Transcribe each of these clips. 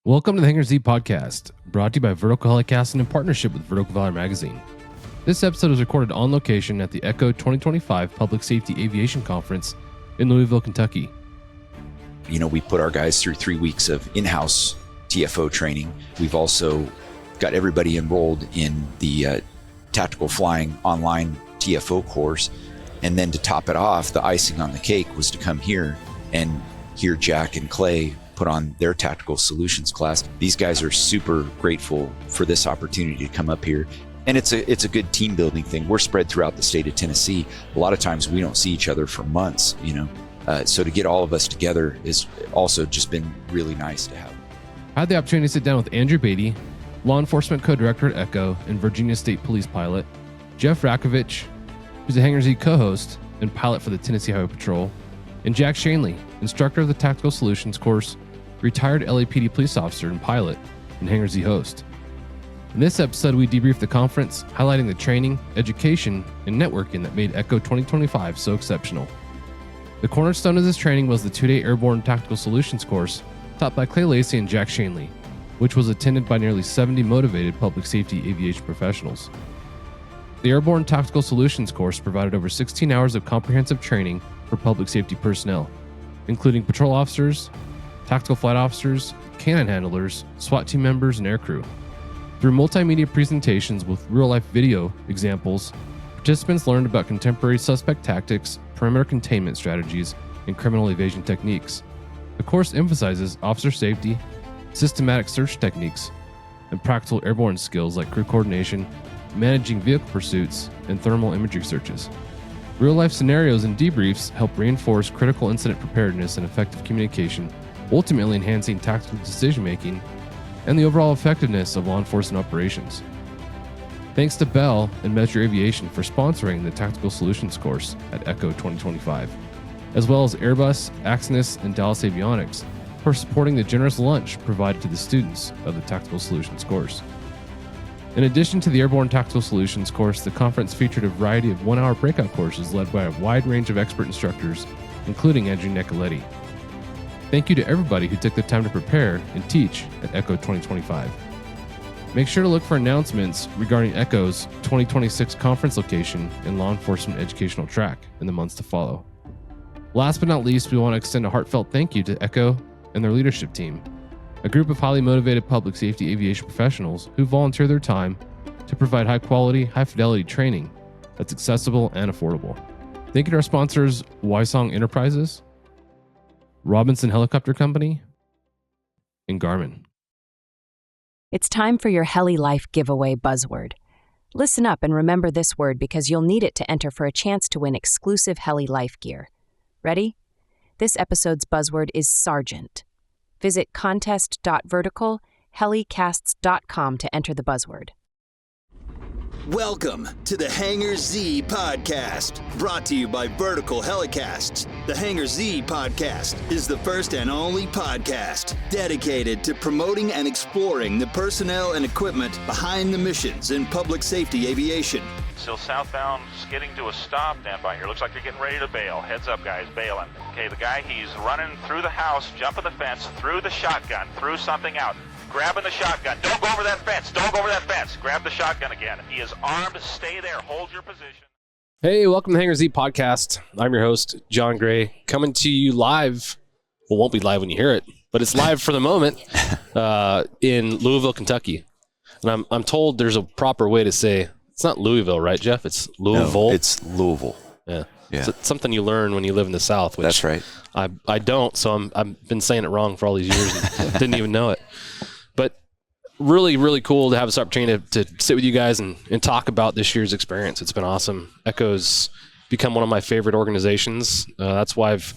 Welcome to the Hangar Z podcast, brought to you by Vertical Helicasting in partnership with Vertical Valor Magazine. This episode was recorded on location at the ECHO 2025 Public Safety Aviation Conference in Louisville, Kentucky. You know, we put our guys through 3 weeks of in-house TFO training. We've also got everybody enrolled in the tactical flying online TFO course. And then to top it off, the icing on the cake was to come here and hear Jack and Clay put on their tactical solutions class. These guys are super grateful for this opportunity to come up here. And it's a good team building thing. We're spread throughout the state of Tennessee. A lot of times we don't see each other for months, you know. So to get all of us together is also just been really nice to have. I had the opportunity to sit down with Andrew Baity, Law Enforcement Co-Director at ECHO and Virginia State Police pilot, Jeff Ratkovich, who's a Hangar Z co-host and pilot for the Tennessee Highway Patrol, and Jack Schonely, instructor of the Tactical Solutions course, retired LAPD police officer and pilot, and Hangar Z host. In this episode, we debrief the conference, highlighting the training, education, and networking that made ECHO 2025 so exceptional. The cornerstone of this training was the 2-day Airborne Tactical Solutions course taught by Clay Lacy and Jack Schonely, which was attended by nearly 70 motivated public safety aviation professionals. The Airborne Tactical Solutions course provided over 16 hours of comprehensive training for public safety personnel, including patrol officers, tactical flight officers, canine handlers, SWAT team members, and aircrew. Through multimedia presentations with real-life video examples, participants learned about contemporary suspect tactics, perimeter containment strategies, and criminal evasion techniques. The course emphasizes officer safety, systematic search techniques, and practical airborne skills like crew coordination, managing vehicle pursuits, and thermal imagery searches. Real-life scenarios and debriefs help reinforce critical incident preparedness and effective communication, ultimately enhancing tactical decision-making and the overall effectiveness of law enforcement operations. Thanks to Bell and Measure Aviation for sponsoring the Tactical Solutions course at ECHO 2025, as well as Airbus, Axis, and Dallas Avionics for supporting the generous lunch provided to the students of the Tactical Solutions course. In addition to the Airborne Tactical Solutions course, the conference featured a variety of 1-hour breakout courses led by a wide range of expert instructors, including Andrew Nicoletti. Thank you to everybody who took the time to prepare and teach at ECHO 2025. Make sure to look for announcements regarding ECHO's 2026 conference location and law enforcement educational track in the months to follow. Last but not least, we want to extend a heartfelt thank you to ECHO and their leadership team, a group of highly motivated public safety aviation professionals who volunteer their time to provide high-quality, high-fidelity training that's accessible and affordable. Thank you to our sponsors, Wysong Enterprises, Robinson Helicopter Company, and Garmin. It's time for your Heli Life giveaway buzzword. Listen up and remember this word because you'll need it to enter for a chance to win exclusive Heli Life gear. Ready? This episode's buzzword is Sergeant. Visit contest.verticalhelicasts.com to enter the buzzword. Welcome to the Hangar Z podcast, brought to you by Vertical Helicasts. The Hangar Z podcast is the first and only podcast dedicated to promoting and exploring the personnel and equipment behind the missions in public safety aviation. Still southbound, skidding to a stop. Stand by here. Looks like they're getting ready to bail. Heads up, guys, bailing. Okay, the guy, he's running through the house, jumping the fence, threw the shotgun, threw something out. Grabbing the shotgun. Don't go over that fence. Don't go over that fence. Grab the shotgun again. He is armed. Stay there. Hold your position. Hey, welcome to the Hangar Z podcast. I'm your host, John Gray, coming to you live. Well, it won't be live when you hear it, but it's live for the moment in Louisville, Kentucky. And I'm told there's a proper way to say, it's not Louisville, right, Jeff? It's Louisville. No, it's Louisville. Yeah. Yeah. So it's something you learn when you live in the South. Which That's right. I don't, so I've been saying it wrong for all these years and didn't even know it. But really, really cool to have this opportunity to sit with you guys and talk about this year's experience. It's been awesome. ECHO's become one of my favorite organizations. That's why I've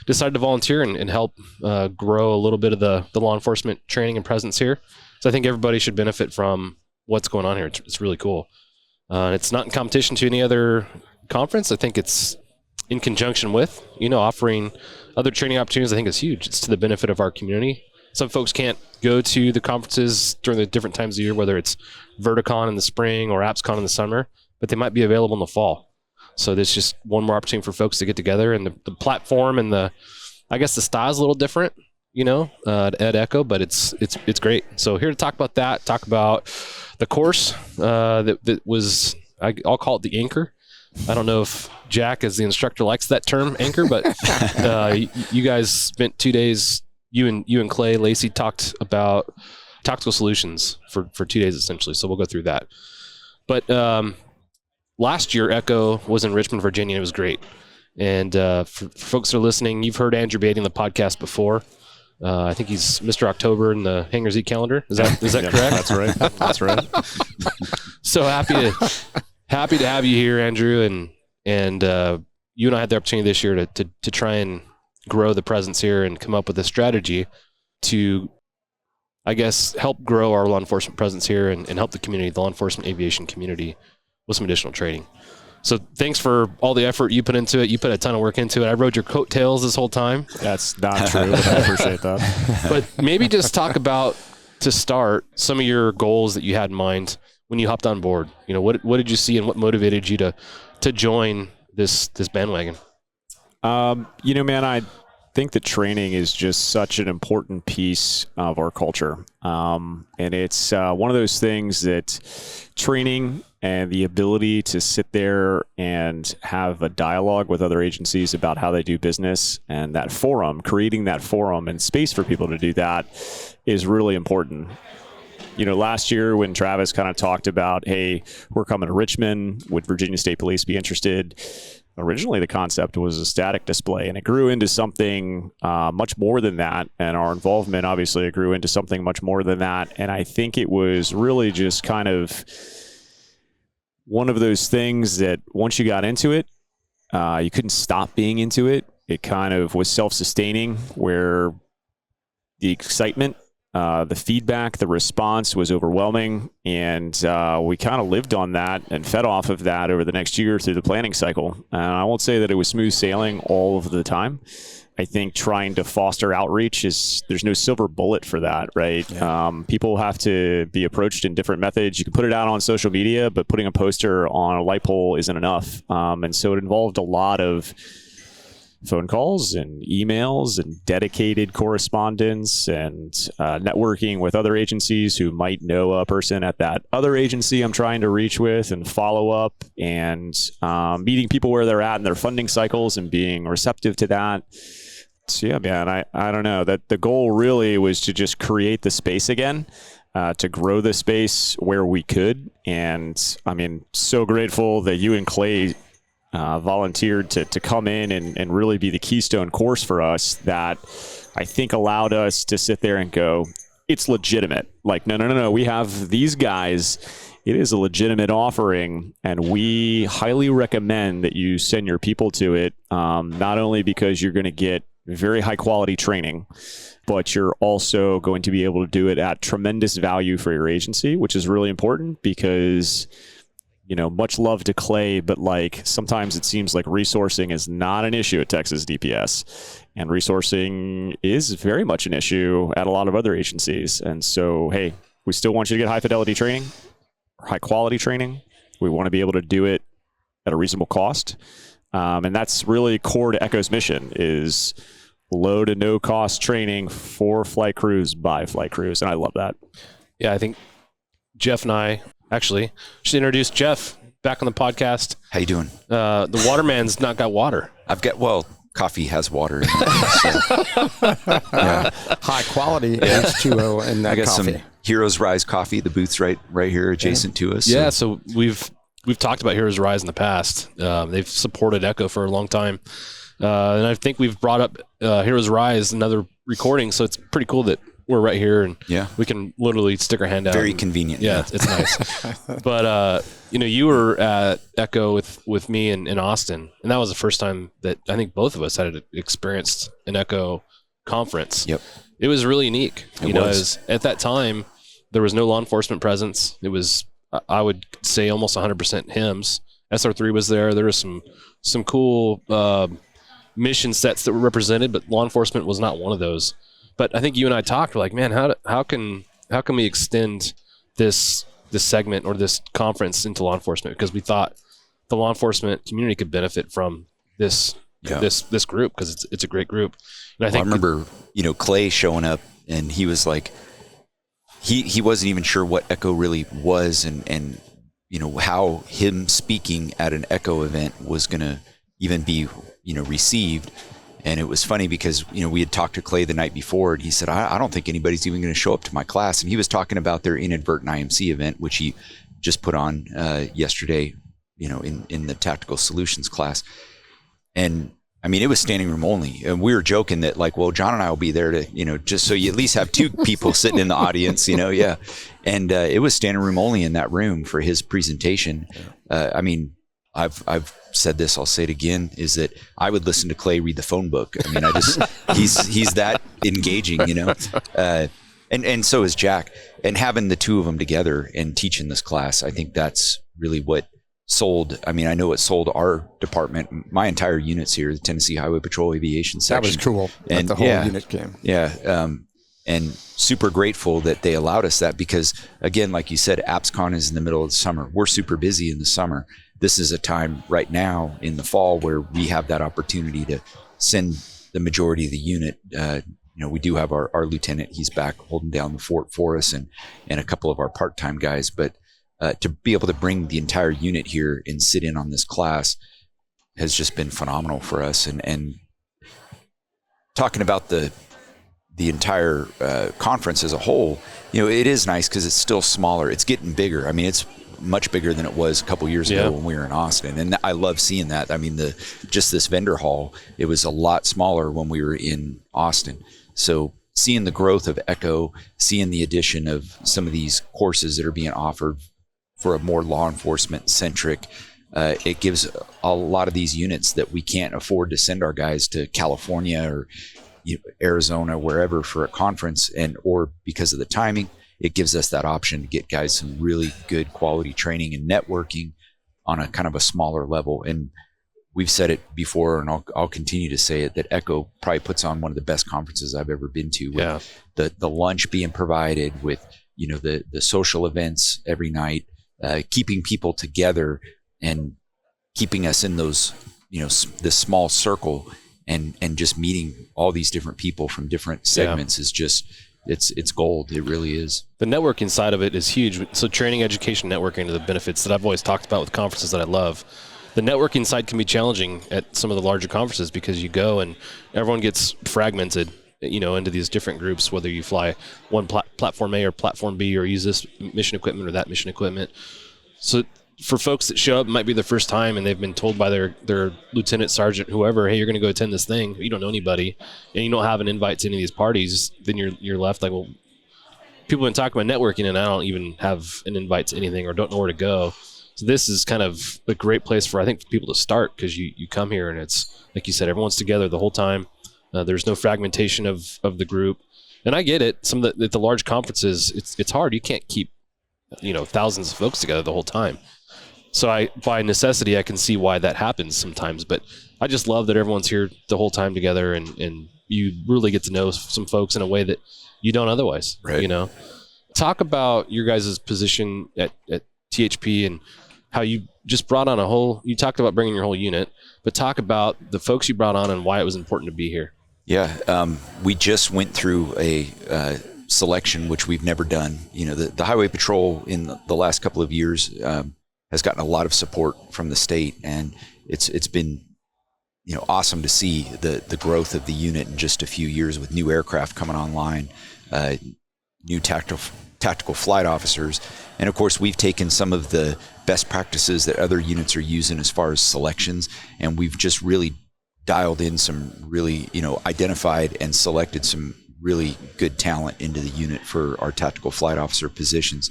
decided to volunteer and help grow a little bit of the law enforcement training and presence here. So I think everybody should benefit from what's going on here. It's really cool. It's not in competition to any other conference. I think it's in conjunction with, offering other training opportunities. I think is huge. It's to the benefit of our community. Some folks can't go to the conferences during the different times of the year, whether it's Verticon in the spring or AppsCon in the summer, but they might be available in the fall. So there's just one more opportunity for folks to get together, and the platform and the style is a little different. at Echo, but it's great. So here to talk about that, talk about the course that was, I'll call it the anchor. I don't know if Jack, as the instructor, likes that term anchor, but you guys spent 2 days. You and Clay, Lacy talked about tactical solutions for 2 days essentially. So we'll go through that. But last year, Echo was in Richmond, Virginia. It was great. And for folks that are listening, you've heard Andrew Baity on the podcast before. I think he's Mr. October in the Hangar Z calendar. Is that correct? That's right. That's right. So happy to have you here, Andrew, and you and I had the opportunity this year to try and grow the presence here and come up with a strategy to, I guess, help grow our law enforcement presence here and help the community, the law enforcement aviation community, with some additional training. So thanks for all the effort you put into it. You put a ton of work into it. I rode your coattails this whole time. That's not true, but I appreciate that. But maybe just talk about, to start, some of your goals that you had in mind when you hopped on board. What did you see and what motivated you to join this bandwagon? Man, I think that training is just such an important piece of our culture. And it's one of those things that training and the ability to sit there and have a dialogue with other agencies about how they do business, and that forum, creating that forum and space for people to do that, is really important. Last year when Travis kind of talked about, hey, we're coming to Richmond, would Virginia State Police be interested? Originally, the concept was a static display, and it grew into something much more than that. And our involvement, obviously, it grew into something much more than that. And I think it was really just kind of one of those things that once you got into it, you couldn't stop being into it. It kind of was self-sustaining, where the excitement, the feedback, the response was overwhelming, and we kind of lived on that and fed off of that over the next year through the planning cycle. I won't say that it was smooth sailing all of the time. I think trying to foster outreach there's no silver bullet for that, right? Yeah. People have to be approached in different methods. You can put it out on social media, but putting a poster on a light pole isn't enough. And so it involved a lot of phone calls and emails and dedicated correspondence and networking with other agencies who might know a person at that other agency I'm trying to reach with, and follow up, and meeting people where they're at in their funding cycles and being receptive to that. So yeah, man, I don't know, that the goal really was to just create the space again, to grow the space where we could. And I mean, so grateful that you and Clay volunteered to come in and really be the keystone course for us, that I think allowed us to sit there and go, it's legitimate. Like, no, we have these guys. It is a legitimate offering, and we highly recommend that you send your people to it, not only because you're going to get very high quality training, but you're also going to be able to do it at tremendous value for your agency, which is really important because, much love to Clay, but sometimes it seems like resourcing is not an issue at Texas DPS, and resourcing is very much an issue at a lot of other agencies. And so, hey, we still want you to get high fidelity training, high quality training. We want to be able to do it at a reasonable cost. And that's really core to Echo's mission, is low to no cost training for flight crews by flight crews. And I love that. Yeah, I think Jeff and I actually should introduce Jeff back on the podcast. How you doing? The waterman's not got water. Coffee has water in it. So, yeah. High quality H2O in that I got coffee. some Heroes Rise coffee. The booth's right here adjacent to us. Yeah, so we've talked about Heroes Rise in the past. They've supported Echo for a long time. And I think we've brought up Heroes Rise, another recording, so it's pretty cool that we're right here, and we can literally stick our hand out. Very convenient. Yeah, it's nice. But you were at Echo with me in Austin, and that was the first time that I think both of us had experienced an Echo conference. Yep. It was really unique. It was. At that time, there was no law enforcement presence. It was, I would say, almost 100% HIMS. SR3 was there. There was some cool mission sets that were represented, but law enforcement was not one of those. But I think you and I talked, we're like, man, how can we extend this segment or this conference into law enforcement? Because we thought the law enforcement community could benefit from this this group, because it's a great group. And I think I remember, Clay showing up, and he was like, he wasn't even sure what Echo really was, and how him speaking at an Echo event was going to even be, received. And it was funny because, we had talked to Clay the night before, and he said, I don't think anybody's even going to show up to my class. And he was talking about their inadvertent IMC event, which he just put on yesterday, in the Tactical Solutions class. And I mean, it was standing room only. And we were joking that, like, well, John and I will be there to, just so you at least have two people sitting in the audience, yeah. And it was standing room only in that room for his presentation. I mean, I've said this, I'll say it again, is that I would listen to Clay read the phone book. I mean, he's that engaging, and so is Jack. And having the two of them together and teaching this class, I think that's really what sold. I mean, I know it sold our department, my entire units here, the Tennessee Highway Patrol Aviation Section. That was cool. And the whole unit came. Yeah. And super grateful that they allowed us that, because again, like you said, AppsCon is in the middle of the summer. We're super busy in the summer. This is a time right now in the fall where we have that opportunity to send the majority of the unit. We do have our lieutenant, he's back holding down the fort for us, and a couple of our part-time guys, but to be able to bring the entire unit here and sit in on this class has just been phenomenal for us. And talking about the entire conference as a whole, it is nice because it's still smaller. It's getting bigger. I mean, it's much bigger than it was a couple years ago when we were in Austin. And I love seeing that. I mean, just this vendor hall, it was a lot smaller when we were in Austin. So seeing the growth of Echo, seeing the addition of some of these courses that are being offered for a more law enforcement centric, it gives a lot of these units that we can't afford to send our guys to California or Arizona, wherever, for a conference, or because of the timing, it gives us that option to get guys some really good quality training and networking on a kind of a smaller level. And we've said it before, and I'll continue to say it, that Echo probably puts on one of the best conferences I've ever been to, with the lunch being provided, with the social events every night, keeping people together and keeping us in those this small circle, and just meeting all these different people from different segments is just it's gold. It really is. The networking side of it is huge. So training, education, networking are the benefits that I've always talked about with conferences that I love. The networking side can be challenging at some of the larger conferences because you go and everyone gets fragmented, into these different groups, whether you fly one platform A or platform B, or use this mission equipment or that mission equipment. So for folks that show up, it might be their first time, and they've been told by their lieutenant, sergeant, whoever, hey, you're going to go attend this thing. You don't know anybody, and you don't have an invite to any of these parties. Then you're left like, well, people have been talking about networking, and I don't even have an invite to anything or don't know where to go. So this is kind of a great place for, I think, for people to start, because you come here and it's, like you said, everyone's together the whole time. There's no fragmentation of the group. And I get it. Some of the large conferences, it's hard. You can't keep, thousands of folks together the whole time. So by necessity, I can see why that happens sometimes. But I just love that everyone's here the whole time together, and you really get to know some folks in a way that you don't otherwise. Right. Talk about your guys' position at THP and how you just brought on you talked about bringing your whole unit, but talk about the folks you brought on and why it was important to be here. Yeah. We just went through a selection, which we've never done. The Highway Patrol in the last couple of years has gotten a lot of support from the state, and it's been awesome to see the growth of the unit in just a few years, with new aircraft coming online, new tactical flight officers, and of course we've taken some of the best practices that other units are using as far as selections, and we've just really dialed in some really identified and selected some really good talent into the unit for our tactical flight officer positions.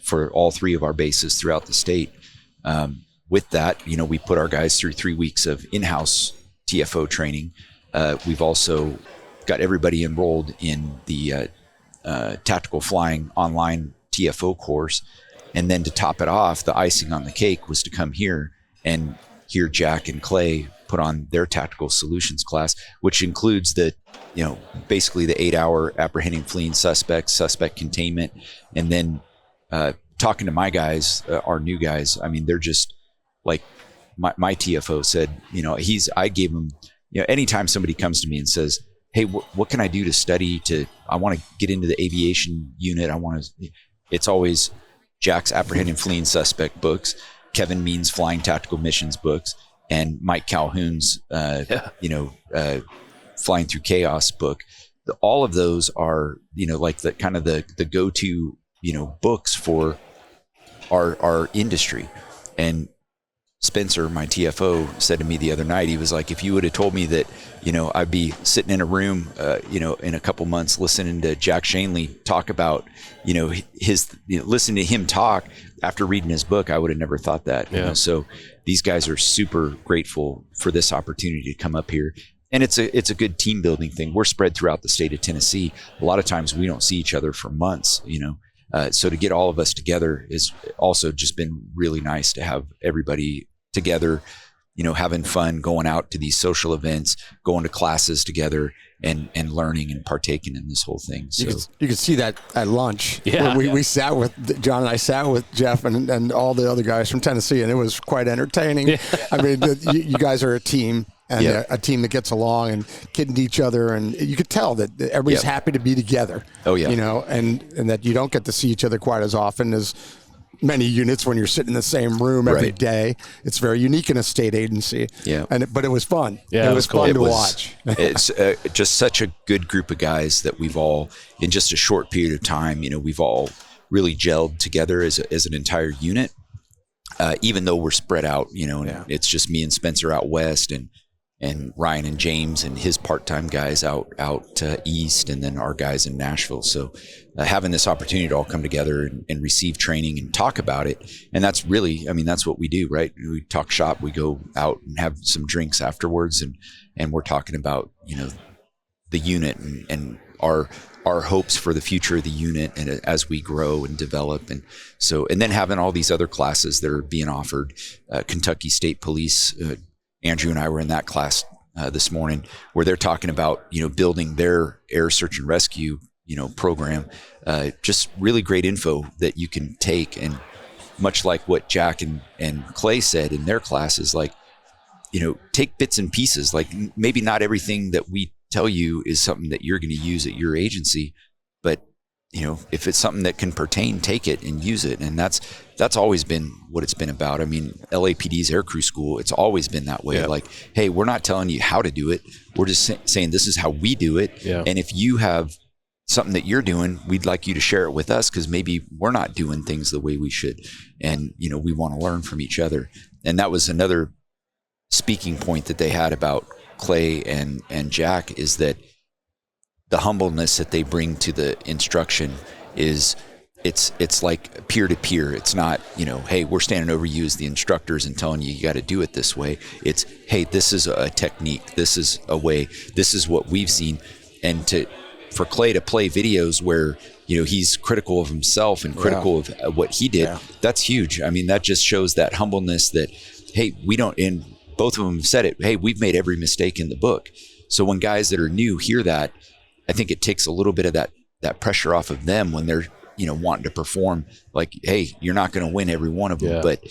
For all three of our bases throughout the state. With that, we put our guys through 3 weeks of in-house TFO training. We've also got everybody enrolled in the tactical flying online TFO course. And then to top it off, the icing on the cake was to come here and hear Jack and Clay put on their tactical solutions class, which includes basically the 8-hour apprehending fleeing suspect containment, and then talking to my guys, our new guys. I mean, they're just like my TFO said, I gave him, anytime somebody comes to me and says, hey, what can I do to study I want to get into the aviation unit. It's always Jack's Apprehending Fleeing Suspect books, Kevin Means Flying Tactical Missions books, and Mike Calhoun's, Flying Through Chaos book. All of those are, like the kind of the go-to, books for our industry. And Spencer, my TFO, said to me the other night, he was like, if you would have told me that, I'd be sitting in a room, in a couple months listening to Jack Schonely talk about, listening to him talk after reading his book, I would have never thought that. Yeah. So these guys are super grateful for this opportunity to come up here. And it's a good team building thing. We're spread throughout the state of Tennessee. A lot of times we don't see each other for months, so to get all of us together is also just been really nice to have everybody together, having fun, going out to these social events, going to classes together and learning and partaking in this whole thing. So you could see that at lunch. Yeah. We sat with John and I sat with Jeff and all the other guys from Tennessee, and it was quite entertaining. Yeah. I mean, you guys are a team. And a team that gets along and kidding each other, and you could tell that everybody's happy to be together. Oh yeah, and that you don't get to see each other quite as often as many units when you're sitting in the same room every day. It's very unique in a state agency. Yeah, but it was fun. Yeah, it was cool. Fun to watch. It's just such a good group of guys that we've all, in just a short period of time, we've all really gelled together as an entire unit. Even though we're spread out, it's just me and Spencer out west, and Ryan and James and his part-time guys out east, and then our guys in Nashville. So having this opportunity to all come together and receive training and talk about it. And that's really, that's what we do, right? We talk shop, we go out and have some drinks afterwards, and we're talking about, the unit and our hopes for the future of the unit, and as we grow and develop. And then having all these other classes that are being offered, Kentucky State Police, Andrew and I were in that class this morning, where they're talking about, building their air search and rescue, program. Just really great info that you can take. And much like what Jack and Clay said in their classes, like, take bits and pieces. Like, maybe not everything that we tell you is something that you're going to use at your agency, but if it's something that can pertain, take it and use it. And that's always been what it's been about. I mean, LAPD's Air Crew School, it's always been that way. Yeah. Like, hey, we're not telling you how to do it. We're just saying this is how we do it. Yeah. And if you have something that you're doing, we'd like you to share it with us, because maybe we're not doing things the way we should. And, we want to learn from each other. And that was another speaking point that they had about Clay and Jack, is that the humbleness that they bring to the instruction is it's like peer to peer. It's not, hey, we're standing over you as the instructors and telling you got to do it this way. It's, hey, this is a technique. This is a way. This is what we've seen. And for Clay to play videos where, he's critical of himself and critical of what he did, that's huge. I mean, that just shows that humbleness that, hey, we don't, and both of them said it, hey, we've made every mistake in the book. So when guys that are new hear that, I think it takes a little bit of that pressure off of them when they're, wanting to perform. Like, hey, you're not going to win every one of them, but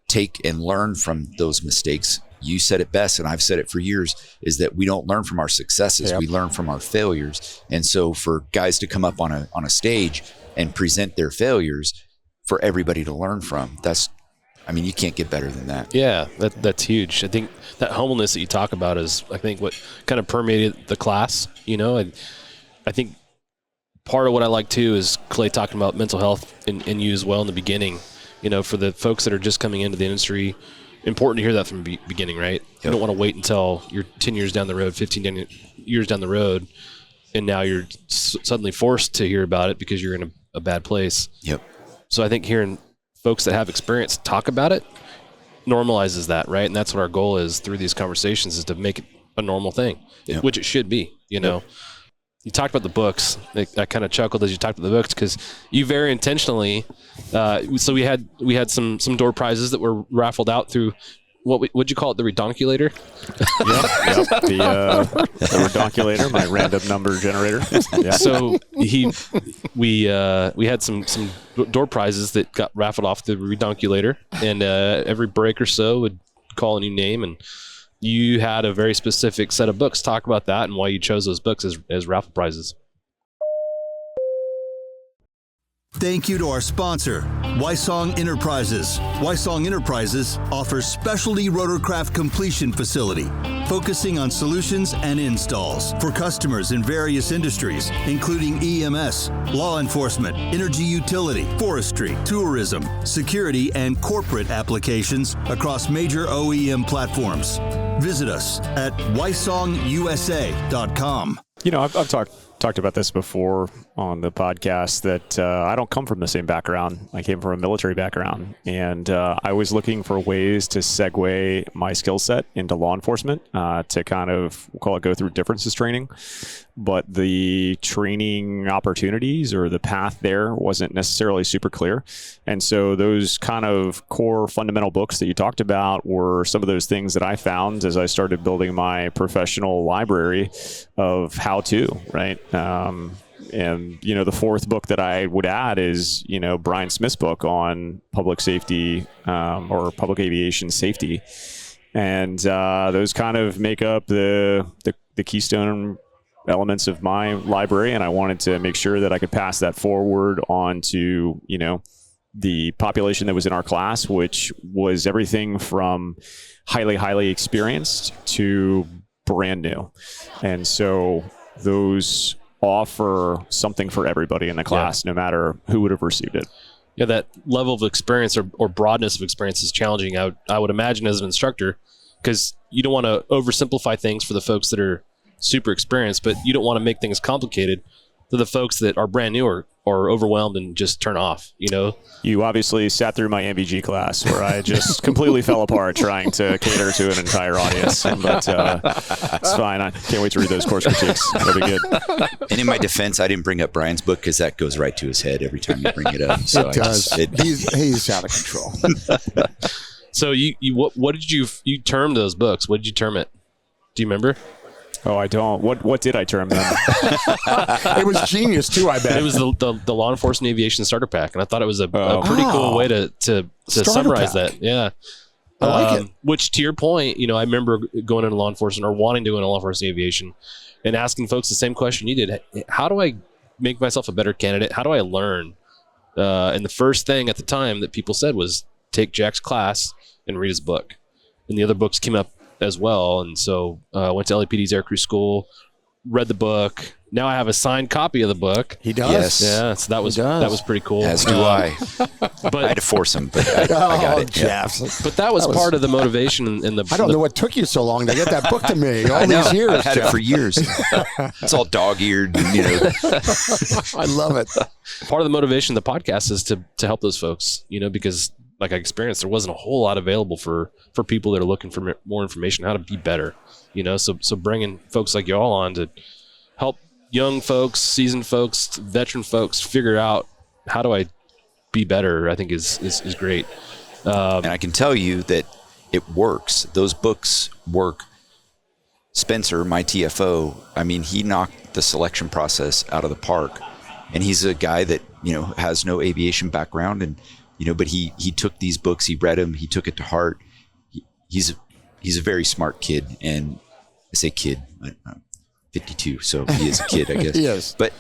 take and learn from those mistakes. You said it best, and I've said it for years, is that we don't learn from our successes. We learn from our failures. And so for guys to come up on a stage and present their failures for everybody to learn from, you can't get better than that. Yeah, that's huge. I think that humbleness that you talk about is, I think, what kind of permeated the class, and I think part of what I like too is Clay talking about mental health and you as well in the beginning. For the folks that are just coming into the industry, important to hear that from the beginning, right? Yep. You don't want to wait until you're 10 years down the road, 15 years down the road, and now you're suddenly forced to hear about it because you're in a bad place. Yep. So I think hearing folks that have experience talk about it normalizes that, right? And that's what our goal is through these conversations, is to make it a normal thing, which it should be, Yep. You talked about the books. I kind of chuckled as you talked about the books, because you very intentionally. So we had some door prizes that were raffled out through what'd you call it? The redonculator. Yep. The redonculator, my random number generator. Yeah. So we had some door prizes that got raffled off the redonculator, and every break or so would call a new name, and you had a very specific set of books. Talk about that and why you chose those books as raffle prizes. Thank you to our sponsor, Wysong Enterprises. Wysong Enterprises offers specialty rotorcraft completion facility, focusing on solutions and installs for customers in various industries, including EMS, law enforcement, energy utility, forestry, tourism, security, and corporate applications across major OEM platforms. Visit us at wysongusa.com. I've talked about this before on the podcast that I don't come from the same background. I came from a military background, and I was looking for ways to segue my skill set into law enforcement to kind of, we'll call it, go through differences training. But the training opportunities or the path there wasn't necessarily super clear. And so those kind of core fundamental books that you talked about were some of those things that I found as I started building my professional library of how to, right? And, the fourth book that I would add is, Brian Smith's book on public safety or public aviation safety. And those kind of make up the keystone elements of my library. And I wanted to make sure that I could pass that forward on to, the population that was in our class, which was everything from highly experienced to brand new. And so those offer something for everybody in the class, no matter who would have received it. Yeah, that level of experience or broadness of experience is challenging, I would imagine, as an instructor, because you don't want to oversimplify things for the folks that are super experienced, but you don't want to make things complicated to the folks that are brand new or overwhelmed and just turn off, You obviously sat through my MVG class where I just completely fell apart trying to cater to an entire audience. But it's fine. I can't wait to read those course critiques. That'll be good. And in my defense, I didn't bring up Brian's book because that goes right to his head every time you bring it up. So it does. He's out of control. So what did you term those books? What did you term it? Do you remember? Oh, I don't. What did I term them? It was genius too, I bet. It was the Law Enforcement Aviation Starter Pack, and I thought it was a pretty cool way to summarize that. Yeah. I like it. Which, to your point, I remember going into law enforcement or wanting to go into law enforcement aviation and asking folks the same question you did. How do I make myself a better candidate? How do I learn? And the first thing at the time that people said was take Jack's class and read his book. And the other books came up as well. And so I went to LAPD's Aircrew School, read the book. Now I have a signed copy of the book. He does. Yes. Yeah, so that was pretty cool. As do I. But I had to force him, but I got it. Jeff. But that was part of the motivation in the. I don't know what took you so long to get that book to me. All I know. these years, I've had Jeff. it for years. It's all dog-eared. I love it. Part of the motivation of the podcast is to help those folks, because like I experienced, there wasn't a whole lot available for people that are looking for more information, how to be better, so bringing folks like y'all on to help young folks, seasoned folks, veteran folks figure out how do I be better, I think is great. And I can tell you that it works. Those books work. Spencer, my TFO, he knocked the selection process out of the park. And he's a guy that, has no aviation background, and but he took these books, he read them, he took it to heart. He's a very smart kid, and I say kid, I'm 52, so he is a kid, I guess. Yes. But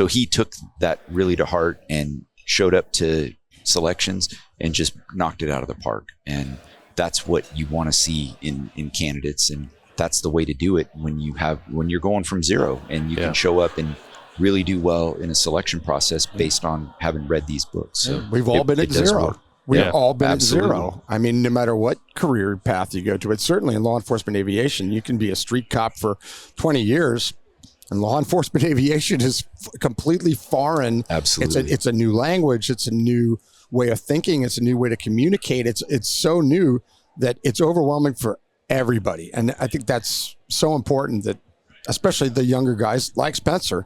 he took that really to heart and showed up to selections and just knocked it out of the park. And that's what you want to see in candidates, and that's the way to do it when you're going from zero, and you can show up and really do well in a selection process based on having read these books. So we've all been at zero. We've all been absolutely. at zero. No matter what career path you go to, but certainly in law enforcement aviation, you can be a street cop for 20 years, and law enforcement aviation is completely foreign. Absolutely. It's a new language. It's a new way of thinking. It's a new way to communicate. It's so new that it's overwhelming for everybody. And I think that's so important that especially the younger guys like Spencer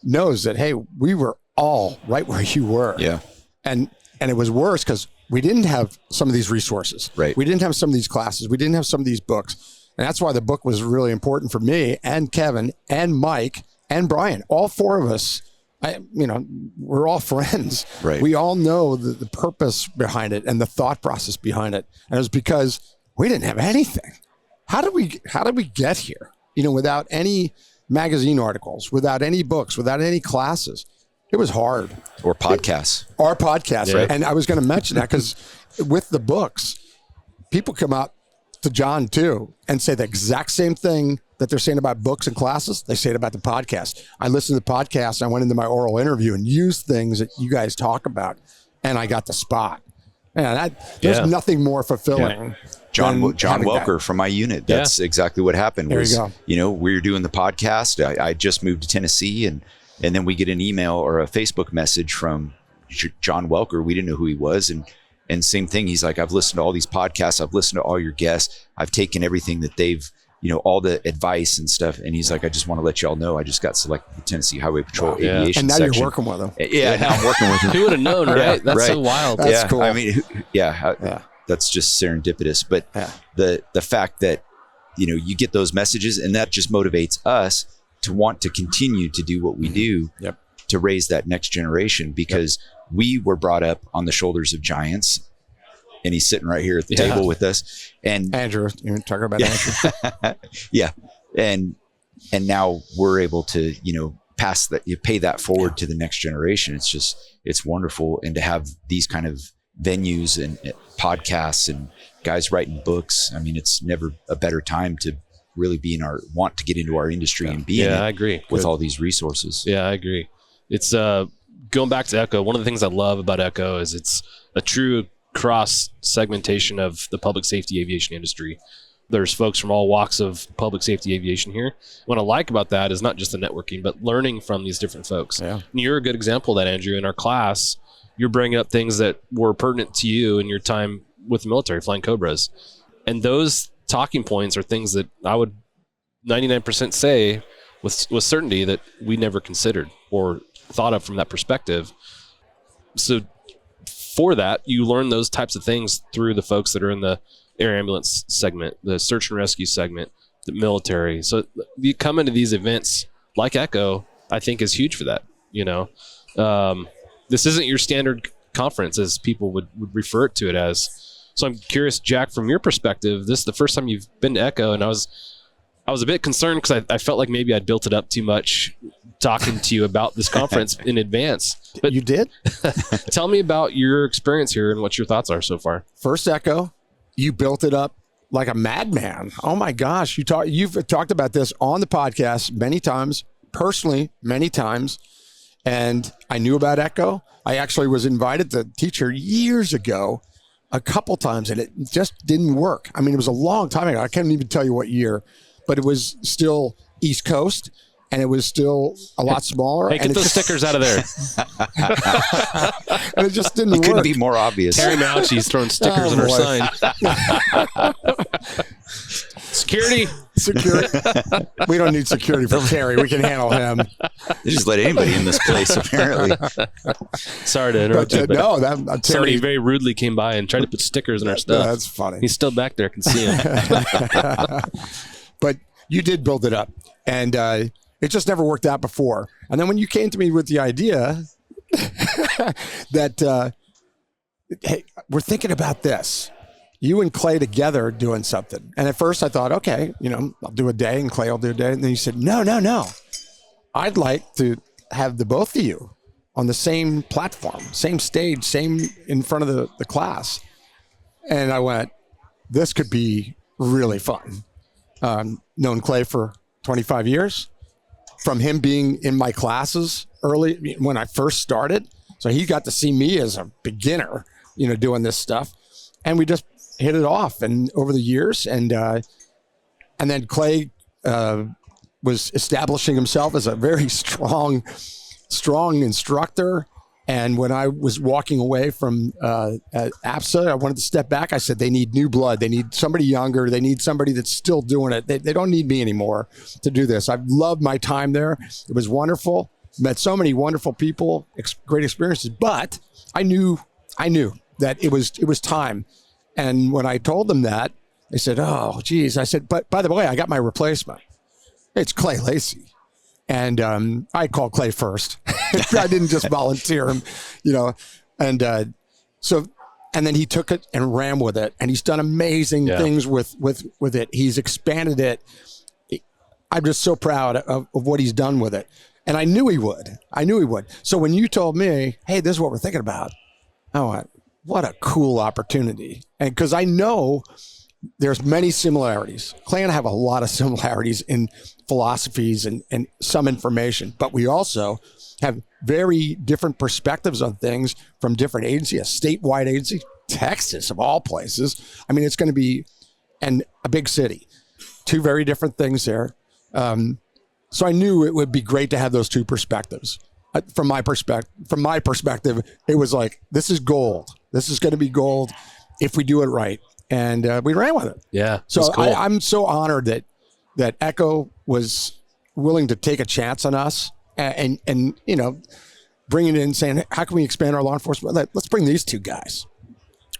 knows that, hey, we were all right where you were. Yeah. And it was worse because we didn't have some of these resources. Right. We didn't have some of these classes. We didn't have some of these books. And that's why the book was really important for me and Kevin and Mike and Brian. All four of us, we're all friends. Right. We all know the purpose behind it and the thought process behind it. And it was because we didn't have anything. How did we get here? Without any magazine articles, without any books, without any classes. It was hard. Or podcasts. Our podcast. Yeah. And I was going to mention that because with the books, people come up to John too and say the exact same thing that they're saying about books and classes. They say it about the podcast. I listened to the podcast. And I went into my oral interview and used things that you guys talk about, and I got the spot. Man, there's nothing more fulfilling. Yeah. John Welker from my unit. That's exactly what happened. There you go. We were doing the podcast. I just moved to Tennessee, and then we get an email or a Facebook message from John Welker. We didn't know who he was, and same thing. He's like, I've listened to all these podcasts. I've listened to all your guests. I've taken everything that they've, all the advice and stuff. And he's like, I just want to let y'all know I just got selected for the Tennessee Highway Patrol Aviation And now section. you're working with him. Yeah, now I'm working with him. Who would have known, right? That's so wild. That's cool. I mean, that's just serendipitous. But the fact that, you get those messages, and that just motivates us to want to continue to do what we do to raise that next generation, because we were brought up on the shoulders of giants. And he's sitting right here at the table with us. And Andrew, you're talking about Andrew. Yeah. And now we're able to, pass that, you pay that forward to the next generation. It's wonderful. And to have these kind of venues and podcasts and guys writing books. I mean, it's never a better time to really want to get into our industry and be in it. I agree. With all these resources. Yeah, I agree. It's going back to Echo. One of the things I love about Echo is it's a true cross segmentation of the public safety aviation industry. There's folks from all walks of public safety aviation here. What I like about that is not just the networking, but learning from these different folks. Yeah. And you're a good example of that, Andrew. In our class, you're bringing up things that were pertinent to you in your time with the military, flying Cobras. And those talking points are things that I would 99% say with certainty that we never considered or thought of from that perspective. So for that, you learn those types of things through the folks that are in the air ambulance segment, the search and rescue segment, the military. So you come into these events like Echo, I think is huge for that. This isn't your standard conference as people would refer to it as. So I'm curious, Jack, from your perspective, this is the first time you've been to Echo, and I was a bit concerned because I felt like maybe I'd built it up too much talking to you about this conference in advance. But you did? Tell me about your experience here and what your thoughts are so far. First Echo, you built it up like a madman. Oh my gosh. You've talked about this on the podcast many times, personally, many times. And I knew about Echo. I actually was invited to teach her years ago, a couple times, and it just didn't work. I mean, it was a long time ago. I can't even tell you what year, but it was still East Coast. And it was still a lot smaller. Hey, get those stickers out of there. And it just didn't work. It couldn't be more obvious. Terry Mouchy's throwing stickers on her sign. Security. We don't need security from Terry. We can handle him. They just let anybody in this place, apparently. Sorry to interrupt you, but Terry, somebody very rudely came by and tried to put stickers in our stuff. That's funny. He's still back there. I can see him. But you did build it up. And it just never worked out before. And then when you came to me with the idea that, hey, we're thinking about this, you and Clay together doing something. And at first I thought, okay, I'll do a day and Clay will do a day. And then you said, no. I'd like to have the both of you on the same platform, same stage, same in front of the class. And I went, this could be really fun. Known Clay for 25 years. From him being in my classes early when I first started. So he got to see me as a beginner, doing this stuff. And we just hit it off and over the years. And then Clay was establishing himself as a very strong instructor. And when I was walking away from APSA, I wanted to step back. I said, they need new blood. They need somebody younger. They need somebody that's still doing it. They don't need me anymore to do this. I've loved my time there. It was wonderful. Met so many wonderful people, great experiences. But I knew that it was time. And when I told them that, they said, oh, geez. I said, but by the way, I got my replacement. It's Clay Lacy. And I called Clay first. I didn't just volunteer him, and then he took it and ran with it, and he's done amazing things with it. He's expanded it. I'm just so proud of what he's done with it. And I knew he would. So when you told me, hey, this is what we're thinking about, I went, what a cool opportunity. And because I know there's many similarities. Clay and I have a lot of similarities in philosophies and some information, but we also have very different perspectives on things from different agencies, a statewide agency, Texas of all places. I mean, it's going to be a big city, two very different things there. So I knew it would be great to have those two perspectives. From my perspective, it was like, this is gold. This is going to be gold if we do it right. And we ran with it. Yeah. So cool. I'm so honored that Echo was willing to take a chance on us and bringing it in, saying, how can we expand our law enforcement? Let's bring these two guys.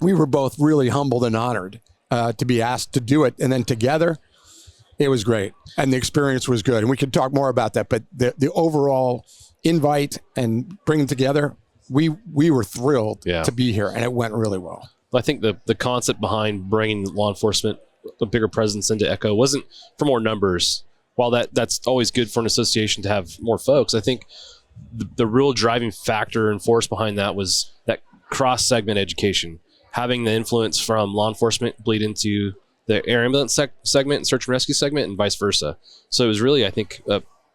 We were both really humbled and honored to be asked to do it. And then together, it was great. And the experience was good. And we could talk more about that. But the overall invite and bringing together, we were thrilled to be here. And it went really well. I think the concept behind bringing law enforcement, a bigger presence into Echo, wasn't for more numbers. While that's always good for an association to have more folks, I think the real driving factor and force behind that was that cross-segment education, having the influence from law enforcement bleed into the air ambulance segment and search and rescue segment and vice versa. So it was really, I think,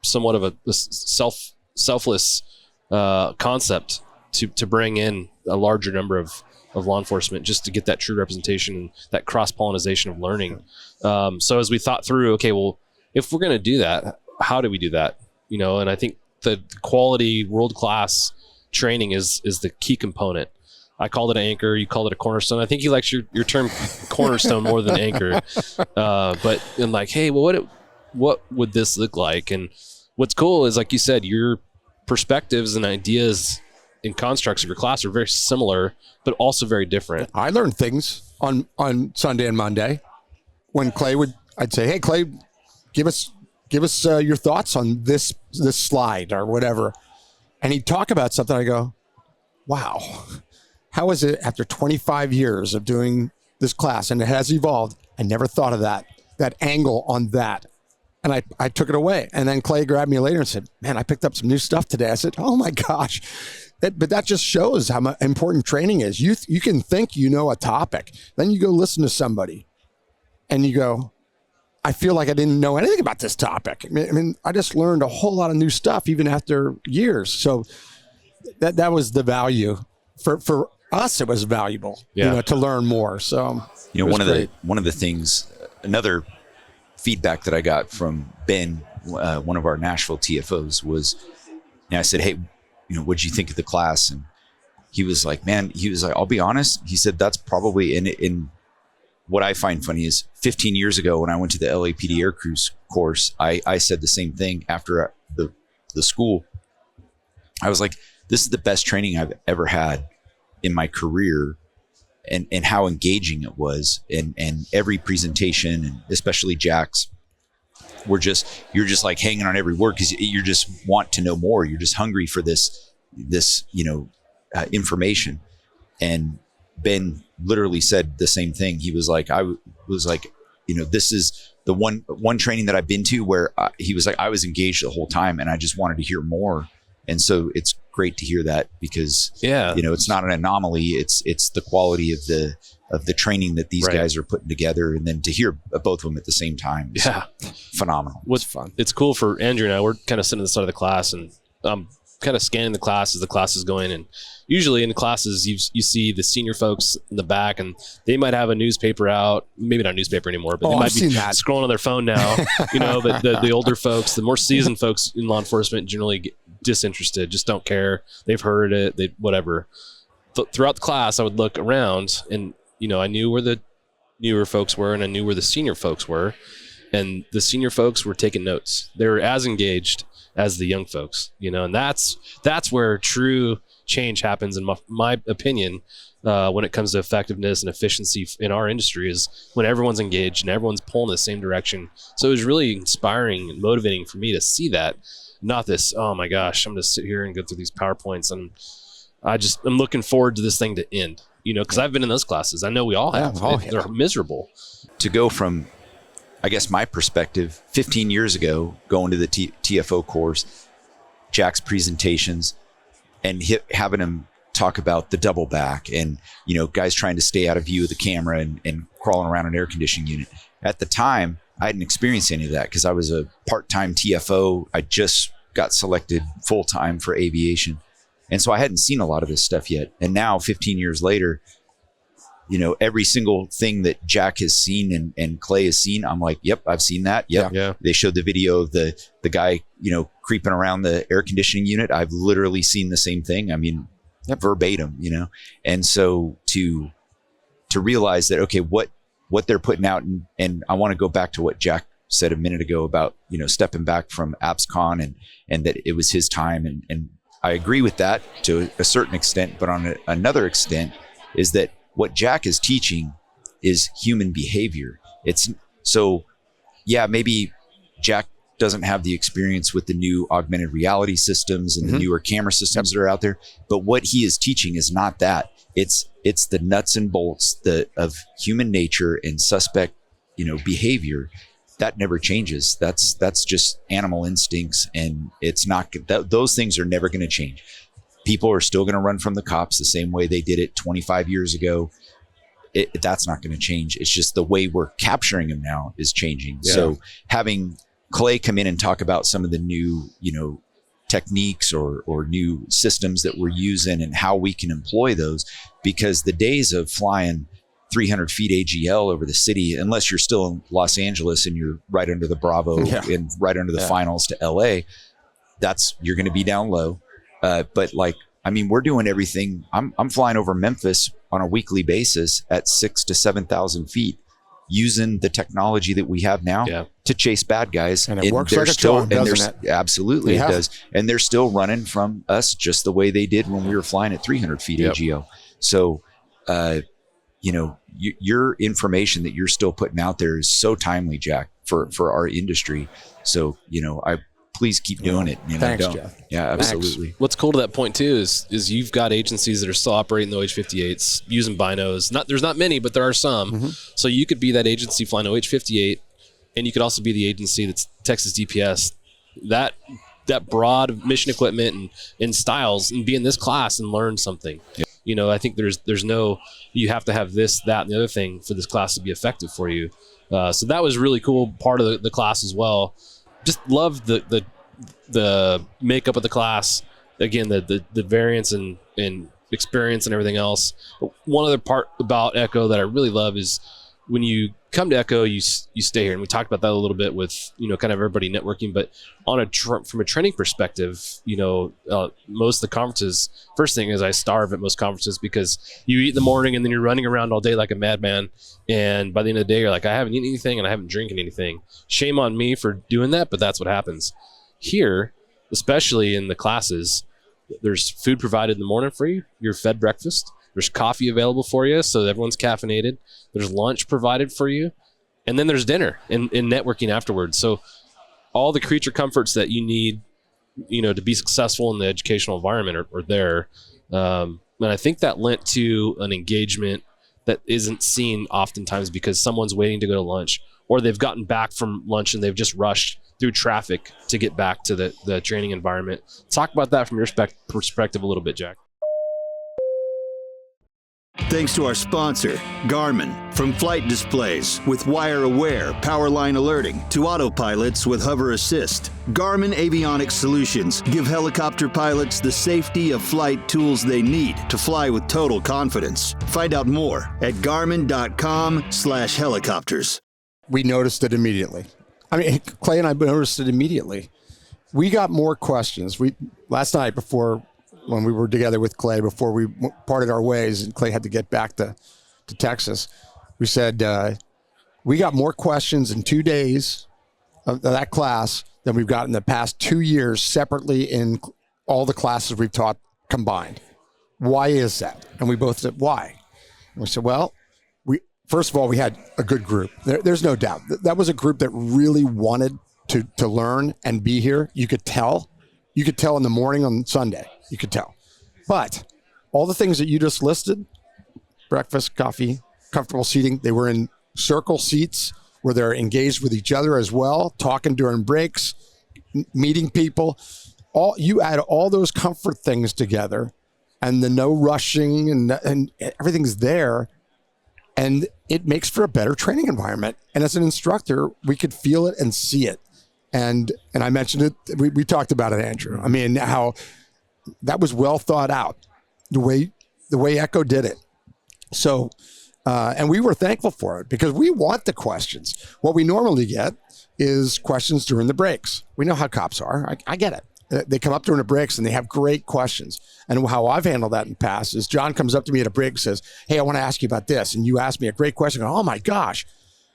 somewhat of a selfless concept to bring in a larger number of law enforcement just to get that true representation and that cross-pollination of learning. So as we thought through, okay, well, if we're going to do that, how do we do that? And I think the quality world-class training is the key component. I called it an anchor. You called it a cornerstone. I think you liked your term cornerstone more than anchor. But I'm like, hey, well, what would this look like? And what's cool is, like you said, your perspectives and ideas and constructs of your class are very similar, but also very different. I learned things on Sunday and Monday when I'd say, hey, Clay, give us your thoughts on this slide or whatever. And he'd talk about something. I go, wow, how is it after 25 years of doing this class, and it has evolved, I never thought of that angle on that. And I took it away. And then Clay grabbed me later and said, man, I picked up some new stuff today. I said, oh my gosh. But that just shows how important training is. You can think you know a topic. Then you go listen to somebody and you go, I feel like I didn't know anything about this topic. I mean, I just learned a whole lot of new stuff even after years. So that was the value. For us, it was valuable, to learn more. So one of the things, another feedback that I got from Ben, one of our Nashville TFOs, was, I said, hey, what'd you think of the class? And he was like, I'll be honest. He said, that's probably in what I find funny is 15 years ago when I went to the LAPD Air Crews course, I said the same thing after the school. I was like, this is the best training I've ever had in my career, and how engaging it was. And every presentation, and especially Jack's, you're just like hanging on every word because you just want to know more. You're just hungry for this information. And Ben literally said the same thing. He was like, this is the one training that I've been to where he was like, I was engaged the whole time and I just wanted to hear more. And so it's great to hear that because, it's not an anomaly. It's the quality of the training that these guys are putting together. And then to hear both of them at the same time is phenomenal. What's fun. It's cool for Andrew and I. We're kind of sitting at the side of the class and kind of scanning the class as the class is going. And usually in the classes, you see the senior folks in the back, and they might have a newspaper out, maybe not a newspaper anymore, but they might be scrolling on their phone now, but the older folks, the more seasoned folks in law enforcement generally get disinterested, just don't care. They've heard it, whatever. Throughout the class, I would look around and, I knew where the newer folks were and I knew where the senior folks were. And the senior folks were taking notes. They were as engaged as the young folks, and that's where true change happens, in my opinion, when it comes to effectiveness and efficiency in our industry, is when everyone's engaged and everyone's pulling in the same direction. So it was really inspiring and motivating for me to see that. not this, oh my gosh, I'm going to sit here and go through these PowerPoints. And I'm looking forward to this thing to end, because I've been in those classes. I know we all have. They're miserable. To go from, I guess, my perspective, 15 years ago, going to the TFO course, Jack's presentations, and having him talk about the double back and, guys trying to stay out of view of the camera and crawling around an air conditioning unit. At the time, I hadn't experienced any of that because I was a part-time TFO. I just got selected full-time for aviation. And so I hadn't seen a lot of this stuff yet. And now 15 years later, every single thing that Jack has seen and Clay has seen, I'm like, yep, I've seen that. Yep. Yeah. They showed the video of the guy, creeping around the air conditioning unit. I've literally seen the same thing. I mean, verbatim, And so to realize that, okay, what they're putting out, and I want to go back to what Jack said a minute ago about, stepping back from AppsCon and that it was his time. And I agree with that to a certain extent, but on another extent is that what Jack is teaching is human behavior. Maybe Jack doesn't have the experience with the new augmented reality systems and the newer camera systems that are out there, but what he is teaching is not that. It's the nuts and bolts of human nature and suspect, behavior. That never changes. That's just animal instincts, and it's not. Those things are never going to change. People are still going to run from the cops the same way they did it 25 years ago. That's not going to change. It's just the way we're capturing them now is changing. Yeah. So having Clay come in and talk about some of the new, techniques or new systems that we're using and how we can employ those, because the days of flying 300 feet AGL over the city, unless you're still in Los Angeles and you're right under the Bravo and right under the finals to LA, you're going to be down low. But we're doing everything. I'm flying over Memphis on a weekly basis at 6,000 to 7,000 feet using the technology that we have now to chase bad guys. And it works like a charm, doesn't it? Absolutely, it does. And they're still running from us just the way they did when we were flying at 300 feet AGL. So, your information that you're still putting out there is so timely, Jack, for our industry. So, please keep doing it. Thanks, Jeff. Yeah, absolutely. Thanks. What's cool to that point too is you've got agencies that are still operating the OH-58s using binos. There's not many, but there are some. So you could be that agency flying OH-58, and you could also be the agency that's Texas DPS. That broad mission equipment and styles, and be in this class and learn something. Yeah. I think there's no, you have to have this, that, and the other thing for this class to be effective for you. So that was really cool part of the class as well. Just love the makeup of the class. Again, the variance and experience and everything else. But one other part about Echo that I really love is when you come to Echo, you stay here. And we talked about that a little bit with, kind of everybody networking, but from a training perspective, most of the conferences, first thing is I starve at most conferences because you eat in the morning and then you're running around all day like a madman. And by the end of the day, you're like, I haven't eaten anything and I haven't drinking anything. Shame on me for doing that, but that's what happens. Here, especially in the classes, there's food provided in the morning for you. You're fed breakfast. There's coffee available for you, so everyone's caffeinated. There's lunch provided for you. And then there's dinner and networking afterwards. So all the creature comforts that you need, to be successful in the educational environment are there. And I think that lent to an engagement that isn't seen oftentimes because someone's waiting to go to lunch, or they've gotten back from lunch and they've just rushed through traffic to get back to the training environment. Talk about that from your perspective a little bit, Jack. Thanks to our sponsor, Garmin. From flight displays with Wire Aware power line alerting to autopilots with Hover Assist, Garmin Avionics Solutions give helicopter pilots the safety of flight tools they need to fly with total confidence. Find out more at garmin.com/helicopters. We noticed it immediately. Clay and I noticed it immediately. We got more questions. Last night when we were together with Clay, before we parted our ways and Clay had to get back to Texas, we said, we got more questions in 2 days of that class than we've got in the past 2 years separately in all the classes we've taught combined. Why is that? And we both said, why? And we said, well, first of all, we had a good group. There's no doubt. That was a group that really wanted to learn and be here. You could tell. You could tell in the morning on Sunday. You could tell. But all the things that you just listed, breakfast, coffee, comfortable seating, they were in circle seats where they're engaged with each other as well, talking during breaks, meeting people. You add all those comfort things together, and the no rushing and everything's there, and it makes for a better training environment. And as an instructor, we could feel it and see it. And I mentioned it. We talked about it, Andrew. I mean, how that was well thought out, the way Echo did it. So, and we were thankful for it because we want the questions. What we normally get is questions during the breaks. We know how cops are. I get it. They come up during the breaks and they have great questions. And how I've handled that in the past is John comes up to me at a break and says, hey, I want to ask you about this. And you ask me a great question. I go, oh my gosh.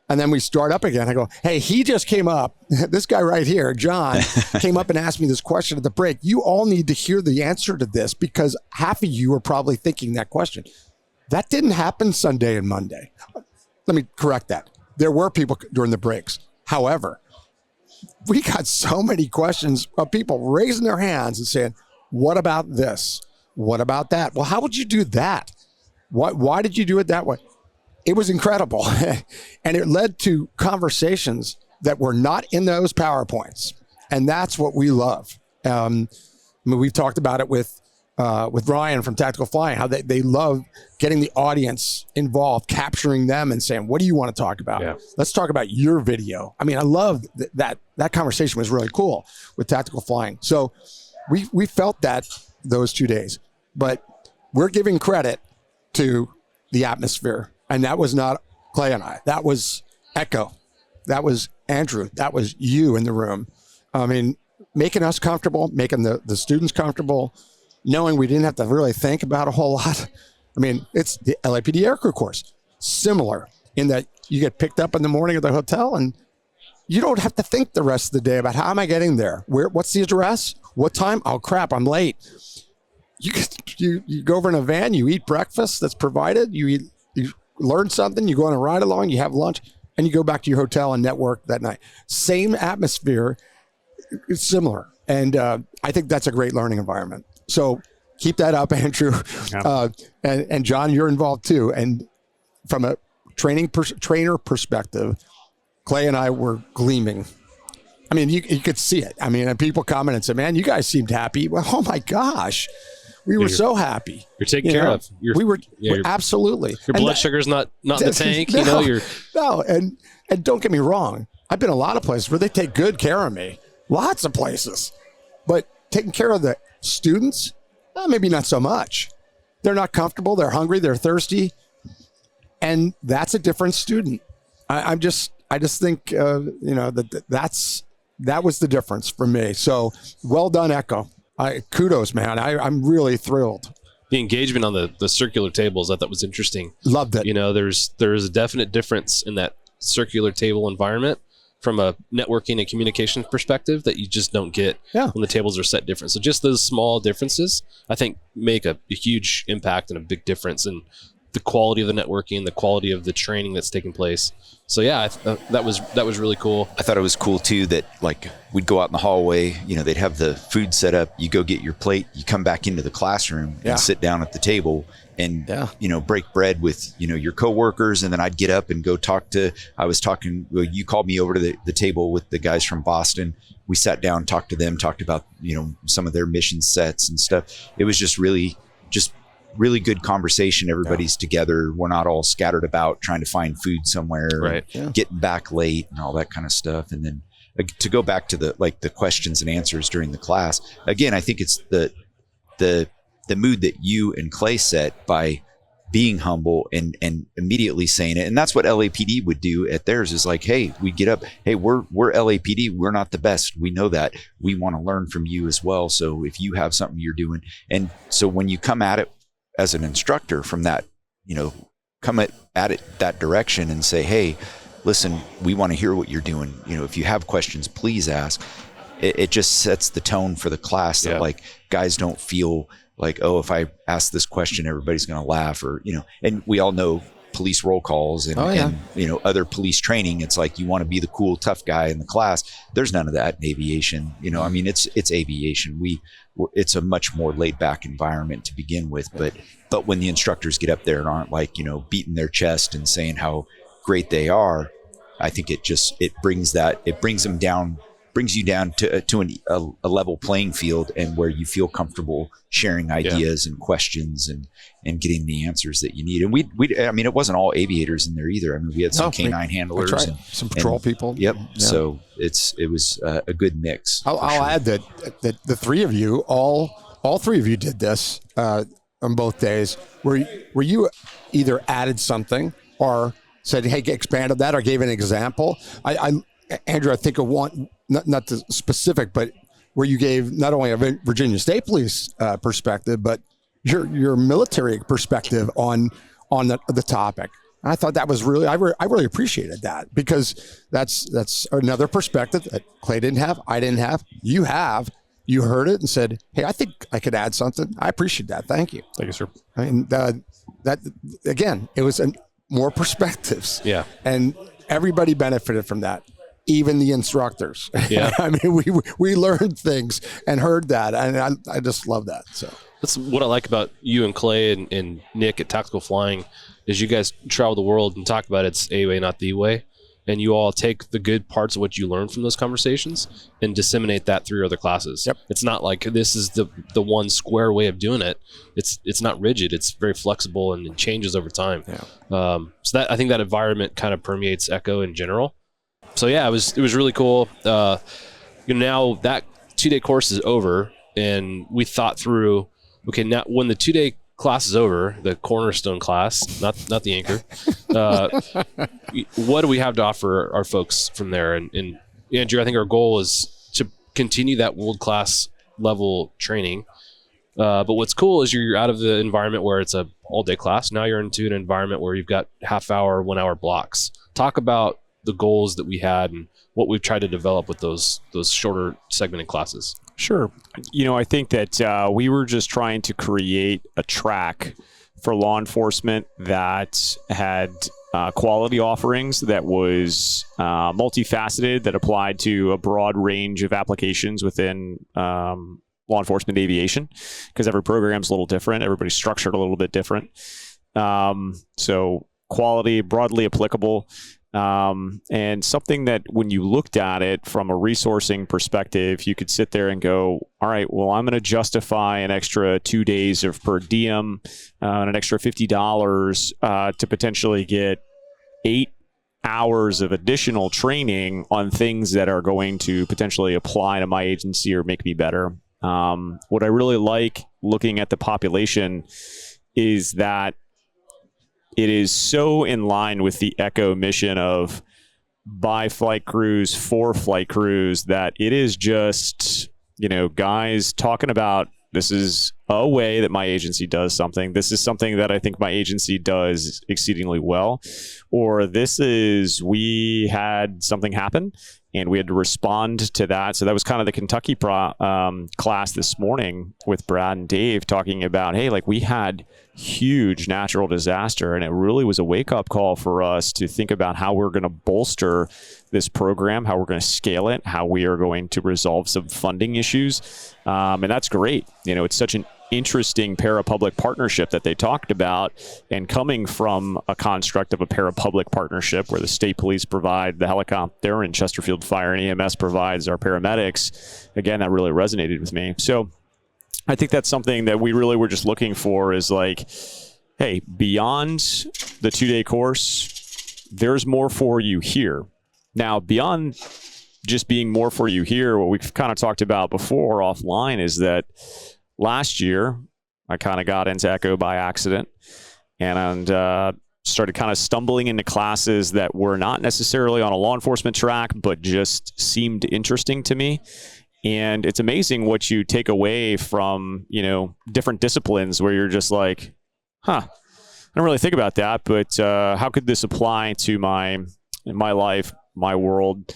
And then we start up again. I go, hey, he just came up. This guy right here, John, came up and asked me this question at the break. You all need to hear the answer to this because half of you are probably thinking that question. That didn't happen Sunday and Monday. Let me correct that. There were people during the breaks. However, we got so many questions of people raising their hands and saying, what about this? What about that? Well, how would you do that? Why did you do it that way? It was incredible. And it led to conversations that were not in those PowerPoints. And that's what we love. I mean, we've talked about it with Ryan from Tactical Flying, how they love getting the audience involved, capturing them and saying, what do you want to talk about? Yeah. Let's talk about your video. I mean, I love that conversation was really cool with Tactical Flying. So we felt that those 2 days, but we're giving credit to the atmosphere. And that was not Clay and I. That was Echo. That was Andrew. That was you in the room. I mean, making us comfortable, making the students comfortable, knowing we didn't have to really think about a whole lot. I mean, it's the LAPD aircrew course. Similar in that you get picked up in the morning at the hotel and you don't have to think the rest of the day about how am I getting there? What's the address? What time? Oh, crap, I'm late. You go over in a van, you eat breakfast that's provided, you learn something, you go on a ride along, you have lunch, and you go back to your hotel and network that night. Same atmosphere, it's similar. And I think that's a great learning environment. So keep that up, Andrew. Yeah. And John, you're involved too. And from a trainer perspective, Clay and I were gleaming. I mean, you could see it. I mean, and people comment and say, man, you guys seemed happy. Well, oh my gosh. We were so happy. You're taken care of. Absolutely. Your blood sugar's not in the tank. No, and don't get me wrong. I've been a lot of places where they take good care of me. Lots of places. But taking care of the students, maybe not so much. They're not comfortable. They're hungry. They're thirsty. And that's a different student. I just think, that was the difference for me. So well done, Echo. Kudos, man. I'm really thrilled. The engagement on the circular tables, I thought was interesting. Loved it. There's a definite difference in that circular table environment from a networking and communication perspective that you just don't get when the tables are set different. So just those small differences, I think, make a huge impact and a big difference in the quality of the networking, the quality of the training that's taking place. So yeah, that was really cool. I thought it was cool too that like we'd go out in the hallway, they'd have the food set up, you go get your plate, you come back into the classroom and sit down at the table and break bread with your coworkers, and then I'd get up and go you called me over to the table with the guys from Boston. We sat down, talked to them, talked about some of their mission sets and stuff. It was just really good conversation. Everybody's together. We're not all scattered about trying to find food somewhere, right? Getting back late and all that kind of stuff. And then to go back to the questions and answers during the class, again, I think it's the mood that you and Clay set by being humble and immediately saying it. And that's what LAPD would do at theirs, is like, hey, we get up, hey, we're LAPD, we're not the best, we know that, we want to learn from you as well. So if you have something you're doing, and so when you come at it as an instructor from that, come at it that direction and say, hey, listen, we want to hear what you're doing. If you have questions, please ask. It just sets the tone for the class that like guys don't feel like, oh, if I ask this question, everybody's going to laugh, or, and we all know police roll calls and, and other police training. It's like you want to be the cool, tough guy in the class. There's none of that in aviation. I mean, it's aviation. It's a much more laid back environment to begin with. But when the instructors get up there and aren't like, beating their chest and saying how great they are, I think it brings you down to a level playing field, and where you feel comfortable sharing ideas and questions and getting the answers that you need. And I mean, it wasn't all aviators in there either. I mean, we had some canine handlers and some patrol people. Yep. Yeah. So it was a good mix. I'll add that the three of you, all three of you did this on both days, where you either added something or said, hey, expanded that, or gave an example. Andrew, I think of one, not the specific, but where you gave not only a Virginia State Police perspective, but your military perspective on the topic. And I thought that was really, I really appreciated that, because that's another perspective that Clay didn't have, I didn't have, you have. You heard it and said, hey, I think I could add something. I appreciate that. Thank you. Thank you, sir. And that, again, it was more perspectives. Yeah. And everybody benefited from that. Even the instructors. Yeah. I mean, we learned things and heard that, and I just love that. So that's what I like about you and Clay and Nick at Tactical Flying, is you guys travel the world and talk about it's a way, not the way, and you all take the good parts of what you learn from those conversations and disseminate that through other classes. Yep. It's not like this is the one square way of doing it. It's not rigid. It's very flexible and it changes over time. Yeah. So that, I think that environment kind of permeates Echo in general. So yeah, it was really cool. Now that 2-day course is over, and we thought through, okay, now when the 2-day class is over, the cornerstone class, not the anchor, what do we have to offer our folks from there? And Andrew, I think our goal is to continue that world-class level training. But what's cool is you're out of the environment where it's a all-day class. Now you're into an environment where you've got half-hour, 1-hour blocks. Talk about the goals that we had and what we've tried to develop with those shorter segmented classes. Sure. I think that we were just trying to create a track for law enforcement that had quality offerings, that was multifaceted, that applied to a broad range of applications within law enforcement aviation, because every program's a little different. Everybody's structured a little bit different. So quality, broadly applicable. And something that when you looked at it from a resourcing perspective, you could sit there and go, all right, well, I'm going to justify an extra 2 days of per diem and an extra $50 to potentially get 8 hours of additional training on things that are going to potentially apply to my agency or make me better. What I really like looking at the population is that it is so in line with the Echo mission of by flight crews, for flight crews, that it is just, guys talking about, this is a way that my agency does something. This is something that I think my agency does exceedingly well. Or this is, we had something happen and we had to respond to that. So that was kind of the Kentucky class this morning with Brad and Dave talking about, hey, like we had huge natural disaster, and it really was a wake-up call for us to think about how we're going to bolster this program, how we're going to scale it, how we are going to resolve some funding issues. And that's great. It's such an interesting para-public partnership that they talked about, and coming from a construct of a para-public partnership where the state police provide the helicopter and Chesterfield Fire and EMS provides our paramedics, again, that really resonated with me. So I think that's something that we really were just looking for, is like, hey, beyond the 2-day course, there's more for you here. Now, beyond just being more for you here, what we've kind of talked about before offline is that last year, I kind of got into Echo by accident and started kind of stumbling into classes that were not necessarily on a law enforcement track, but just seemed interesting to me. And it's amazing what you take away from, different disciplines where you're just like, I don't really think about that, but how could this apply to my life, my world?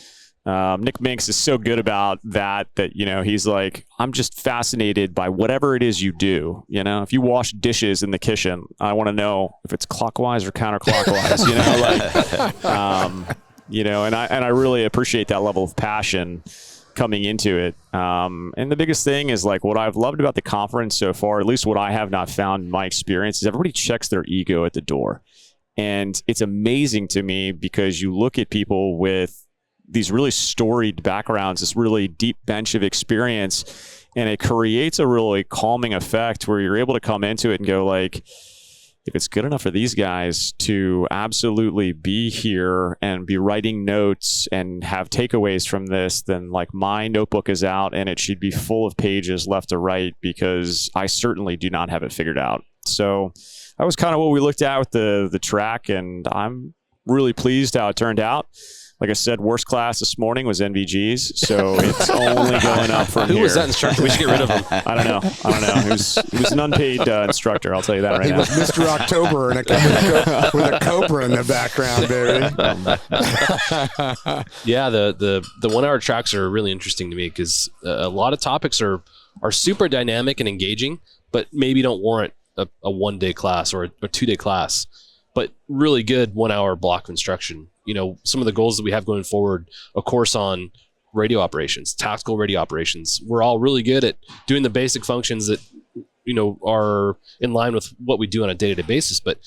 Nick Minks is so good about that, he's like, I'm just fascinated by whatever it is you do. If you wash dishes in the kitchen, I want to know if it's clockwise or counterclockwise, and I really appreciate that level of passion coming into it. And the biggest thing is like what I've loved about the conference so far, at least what I have not found in my experience, is everybody checks their ego at the door. And it's amazing to me because you look at people with these really storied backgrounds, this really deep bench of experience, and it creates a really calming effect where you're able to come into it and go like, if it's good enough for these guys to absolutely be here and be writing notes and have takeaways from this, then like my notebook is out and it should be full of pages left to right because I certainly do not have it figured out. So that was kind of what we looked at with the track, and I'm really pleased how it turned out. Like I said, worst class this morning was NVG's, so it's only going up from here. Who was that instructor? We should get rid of him. I don't know. He was an unpaid instructor. I'll tell you that right now. He was Mr. October with a cobra in the background, baby. Yeah, the 1 hour tracks are really interesting to me because a lot of topics are super dynamic and engaging, but maybe don't warrant a 1 day class or a 2 day class. But really good 1 hour block of instruction. Some of the goals that we have going forward, a course on radio operations, tactical radio operations. We're all really good at doing the basic functions that, are in line with what we do on a day-to-day basis. But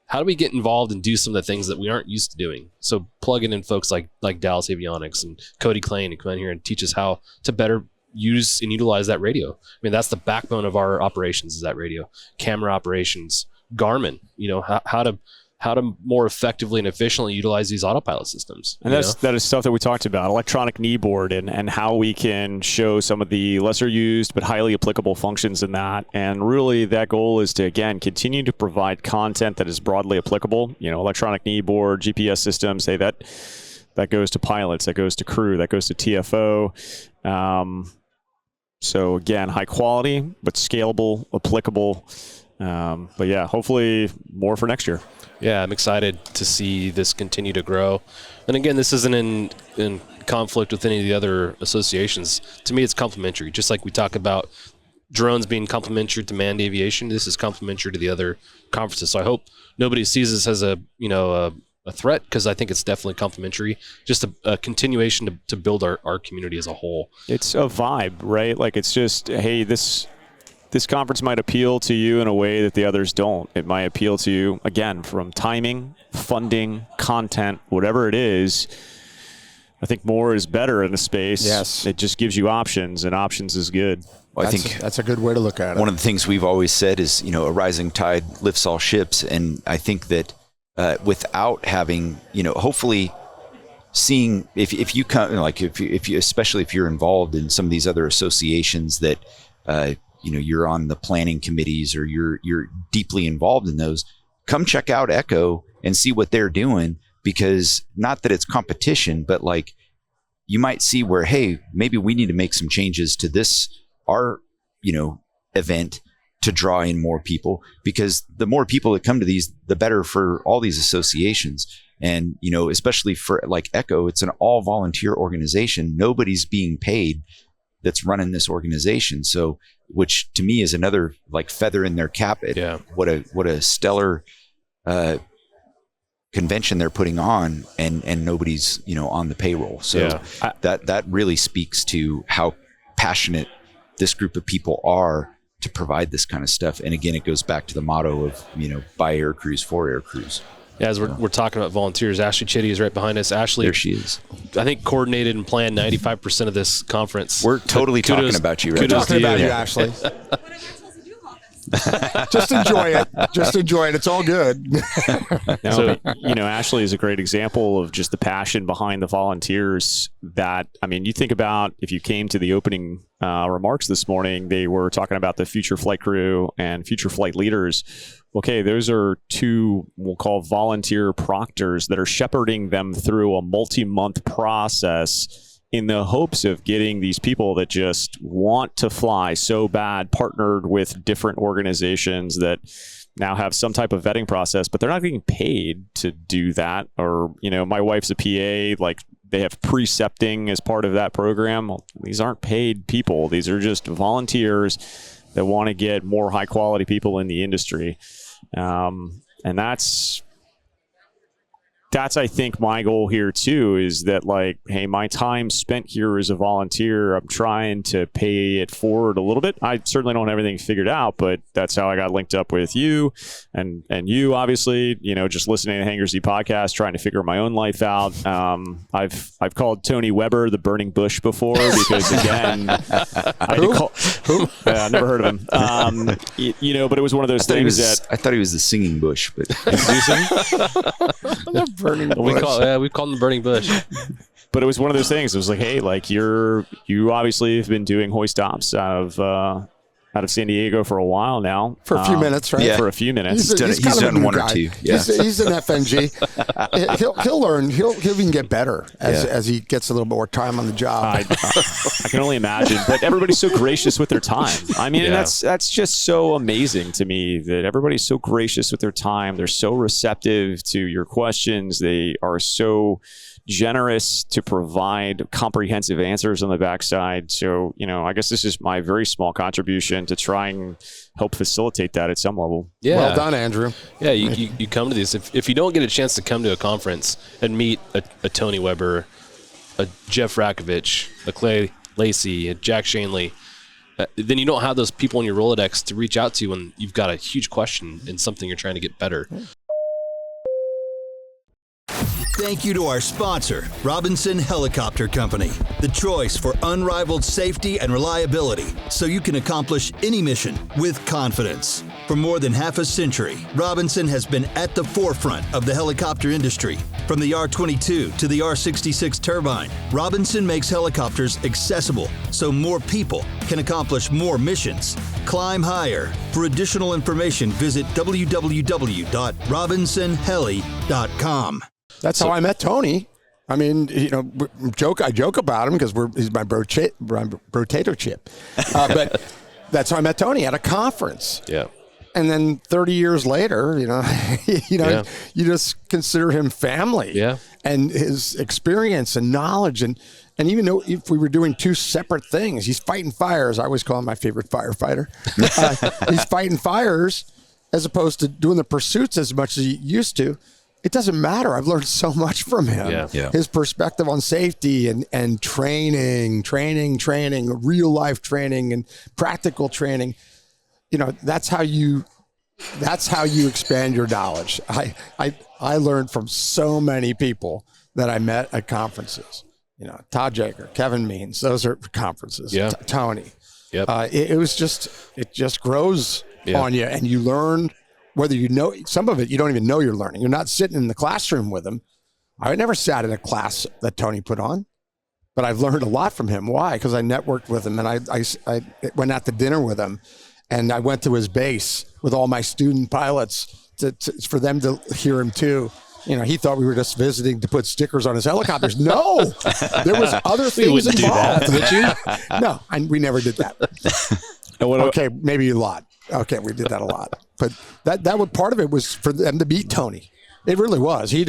how do we get involved and do some of the things that we aren't used to doing? So plugging in folks like Dallas Avionics and Cody Klein to come in here and teach us how to better use and utilize that radio. I mean, that's the backbone of our operations is that radio. Camera operations, Garmin, how to more effectively and efficiently utilize these autopilot systems. And that is stuff that we talked about, electronic knee board and how we can show some of the lesser used but highly applicable functions in that. And really that goal is to, again, continue to provide content that is broadly applicable. Electronic knee board, GPS systems, say that goes to pilots, that goes to crew, that goes to TFO. So again, high quality, but scalable, applicable. But yeah, hopefully more for next year. Yeah, I'm excited to see this continue to grow. And again, this isn't in conflict with any of the other associations. To me, it's complementary. Just like we talk about drones being complementary to manned aviation, this is complementary to the other conferences. So I hope nobody sees this as a threat, because I think it's definitely complementary. Just a continuation to build our community as a whole. It's a vibe, right? Like it's just, hey, this conference might appeal to you in a way that the others don't. It might appeal to you, again, from timing, funding, content, whatever it is. I think more is better in the space. Yes. It just gives you options, and options is good. Well, I think that's a good way to look at it. One of the things we've always said is, a rising tide lifts all ships. And I think that without having, hopefully seeing if you come, like if you, especially if you're involved in some of these other associations that, you're on the planning committees or you're deeply involved in those, come check out Echo and see what they're doing, because not that it's competition, but like you might see where, hey, maybe we need to make some changes to our event to draw in more people, because the more people that come to these, the better for all these associations. And, especially for like Echo, it's an all volunteer organization. Nobody's being paid that's running this organization. So, which to me is another like feather in their cap at what a stellar convention they're putting on, and nobody's on the payroll. So that really speaks to how passionate this group of people are to provide this kind of stuff. And again, it goes back to the motto of by air crews for air crews. Yeah, as we're talking about volunteers, Ashley Chitty is right behind us. Ashley, there she is. I think coordinated and planned 95% of this conference. We're totally talking about you, right? We're talking about you, Ashley. Just enjoy it. Just enjoy it. It's all good. Ashley is a great example of just the passion behind the volunteers. That, you think about if you came to the opening remarks this morning, they were talking about the future flight crew and future flight leaders. Okay, those are two, we'll call volunteer proctors that are shepherding them through a multi-month process in the hopes of getting these people that just want to fly so bad partnered with different organizations that now have some type of vetting process, but they're not getting paid to do that. Or, my wife's a PA, like they have precepting as part of that program. Well, these aren't paid people. These are just volunteers that want to get more high quality people in the industry. And that's I think my goal here too, is that like, hey, my time spent here as a volunteer, I'm trying to pay it forward a little bit. I certainly don't have everything figured out, but that's how I got linked up with you and you, obviously, you know, just listening to Hangar Z podcast, trying to figure my own life out. I've called Tony Weber the burning bush before because again, I've never heard of him. You know, but it was one of those things I thought he was the singing bush, but Burning We bush. call him the burning bush. But it was one of those things. It was like, hey, like you obviously have been doing hoist ops out of San Diego for a while now. For a few minutes, right? Yeah. For a few minutes. He's done one or two. Yeah. He's an FNG. He'll learn. He'll even get better as he gets a little more time on the job. I can only imagine. But everybody's so gracious with their time. I mean, and that's just so amazing to me that everybody's so gracious with their time. They're so receptive to your questions. They are so generous to provide comprehensive answers on the backside. So, you know, I guess this is my very small contribution to try and help facilitate that at some level. Yeah. Well done, Andrew. Yeah, you come to these. If you don't get a chance to come to a conference and meet a Tony Weber, a Jeff Ratkovich, a Clay Lacy, a Jack Schonely, then you don't have those people in your Rolodex to reach out to when you've got a huge question and something you're trying to get better. Thank you to our sponsor, Robinson Helicopter Company, the choice for unrivaled safety and reliability so you can accomplish any mission with confidence. For more than half a century, Robinson has been at the forefront of the helicopter industry. From the R-22 to the R-66 turbine, Robinson makes helicopters accessible so more people can accomplish more missions. Climb higher. For additional information, visit www.robinsonheli.com. That's how I met Tony. I mean, you know, I joke about him because he's my potato chip. But that's how I met Tony at a conference. Yeah. And then 30 years later, you just consider him family. Yeah. And his experience and knowledge, and even though if we were doing two separate things, he's fighting fires. I always call him my favorite firefighter. He's fighting fires as opposed to doing the pursuits as much as he used to. It doesn't matter. I've learned so much from him. Yeah. His perspective on safety and training, real life training and practical training. You know, that's how you expand your knowledge. I learned from so many people that I met at conferences. You know, Todd Jager, Kevin Means, those are conferences. Yeah. Tony. Yep. It just grows on you, and you learn. Whether you know some of it, you don't even know you're learning. You're not sitting in the classroom with him. I never sat in a class that Tony put on, but I've learned a lot from him. Why? Because I networked with him, and I went out to dinner with him, and I went to his base with all my student pilots for them to hear him too. You know, he thought we were just visiting to put stickers on his helicopters. No, there was other things involved. Do that, would you? No, we never did that. Okay, maybe a lot. Okay, we did that a lot, but that was part of it was for them to meet Tony. It really was. He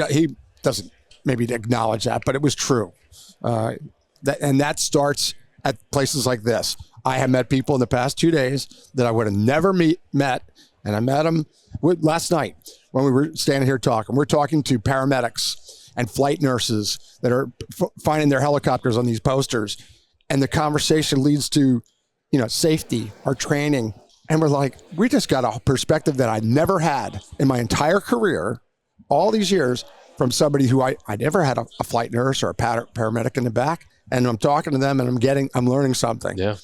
doesn't maybe acknowledge that, but it was true. That starts at places like this. I have met people in the past 2 days that I would have never met, and I met them last night when we were standing here talking. We're talking to paramedics and flight nurses that are finding their helicopters on these posters, and the conversation leads to, you know, safety, our training. And we're like, we just got a perspective that I never had in my entire career, all these years, from somebody who I never had a flight nurse or a paramedic in the back. And I'm talking to them and I'm learning something. Yeah.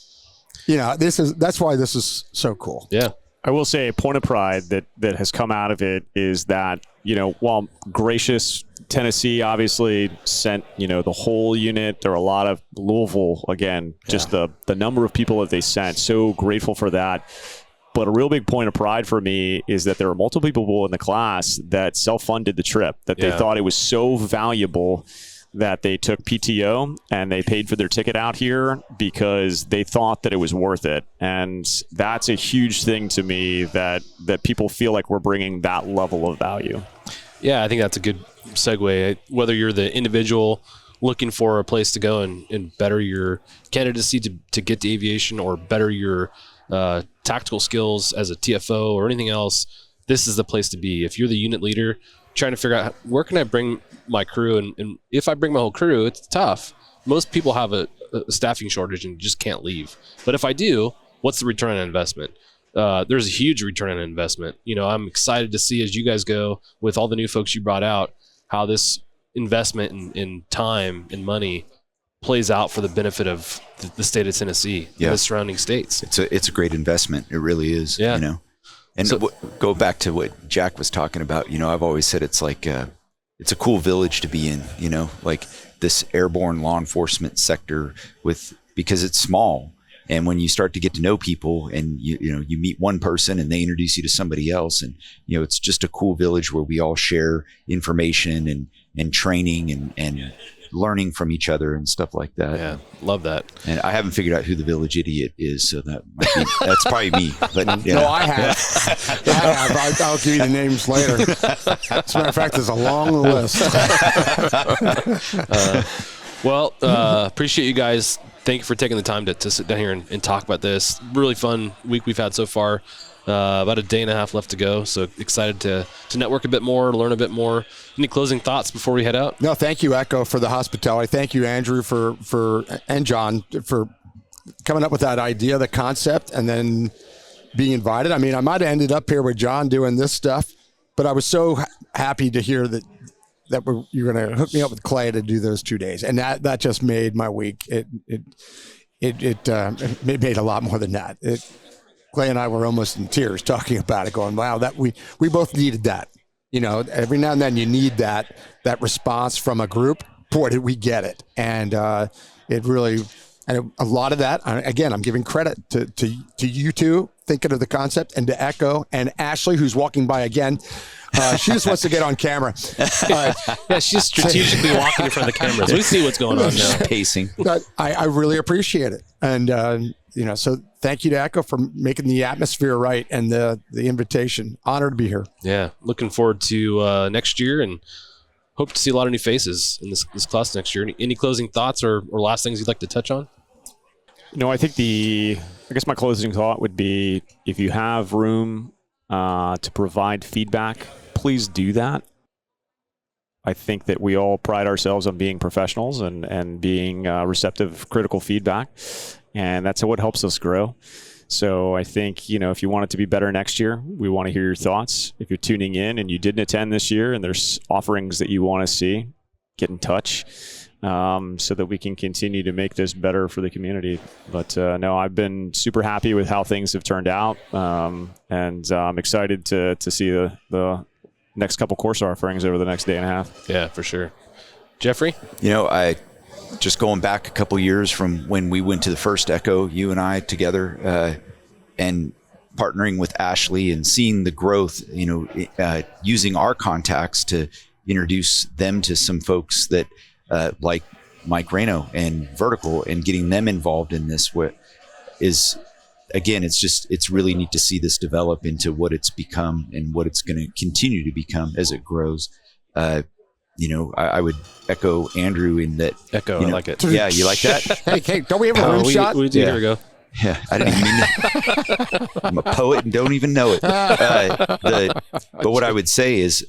You know, that's why this is so cool. Yeah. I will say a point of pride that has come out of it is that, you know, while gracious Tennessee obviously sent, you know, the whole unit, there were a lot of Louisville, again, just the number of people that they sent. So grateful for that. But a real big point of pride for me is that there were multiple people in the class that self-funded the trip, that they thought it was so valuable that they took PTO and they paid for their ticket out here because they thought that it was worth it. And that's a huge thing to me, that people feel like we're bringing that level of value. Yeah, I think that's a good segue. Whether you're the individual looking for a place to go and better your candidacy to get to aviation or better your tactical skills as a TFO or anything else, this is the place to be. If you're the unit leader, trying to figure out where can I bring my crew, and if I bring my whole crew, it's tough. Most people have a staffing shortage and just can't leave. But if I do, what's the return on investment? There's a huge return on investment. I'm excited to see as you guys go with all the new folks you brought out, how this investment in time and money plays out for the benefit of the state of Tennessee and the surrounding states. It's a great investment. It really is. Yeah. And go back to what Jack was talking about. I've always said it's like it's a cool village to be in. Like this airborne law enforcement sector because it's small. And when you start to get to know people and you meet one person and they introduce you to somebody else, and it's just a cool village where we all share information and training and learning from each other and stuff like that. Yeah, love that. And I haven't figured out who the village idiot is, so that's probably me. But No, I have. I'll give you the names later. As a matter of fact, there's a long list. Appreciate you guys. Thank you for taking the time to sit down here and talk about this. Really fun week we've had so far. About a day and a half left to go, so excited to network a bit more, learn a bit more. Any closing thoughts before we head out? No, thank you, Echo, for the hospitality. Thank you, Andrew, and John for coming up with that idea, the concept, and then being invited. I mean, I might have ended up here with John doing this stuff, but I was so happy to hear that you're going to hook me up with Clay to do those 2 days, and that just made my week. It made a lot more than that. Clay and I were almost in tears talking about it, going, "Wow, that we both needed that." Every now and then you need that response from a group. Boy, did we get it! And it really, and a lot of that. Again, I'm giving credit to you two thinking of the concept, and to Echo and Ashley, who's walking by again. She just wants to get on camera. Yeah, she's strategically walking in front of the cameras. We see what's going on now. Pacing. I really appreciate it, and so thank you to Echo for making the atmosphere right and the invitation. Honored to be here. Yeah, looking forward to next year and hope to see a lot of new faces in this class next year. Any closing thoughts or last things you'd like to touch on? I think I guess my closing thought would be, if you have room to provide feedback, please do that. I think that we all pride ourselves on being professionals and being receptive of critical feedback, and that's what helps us grow. So I think, if you want it to be better next year, we want to hear your thoughts. If you're tuning in and you didn't attend this year and there's offerings that you want to see, get in touch so that we can continue to make this better for the community. But no, I've been super happy with how things have turned out, and I'm excited to see the next couple course offerings over the next day and a half. Yeah, for sure. Jeffrey? I just going back a couple years from when we went to the first Echo, you and I together, and partnering with Ashley and seeing the growth, using our contacts to introduce them to some folks that like Mike Reno and Vertical, and getting them involved in this is, again, it's really neat to see this develop into what it's become and what it's going to continue to become as it grows. I would echo Andrew in that. I like it. Yeah, you like that? Hey, don't we have a room shot? We do. Here we go. Yeah, I didn't even mean to. I'm a poet and don't even know it. But what I would say is,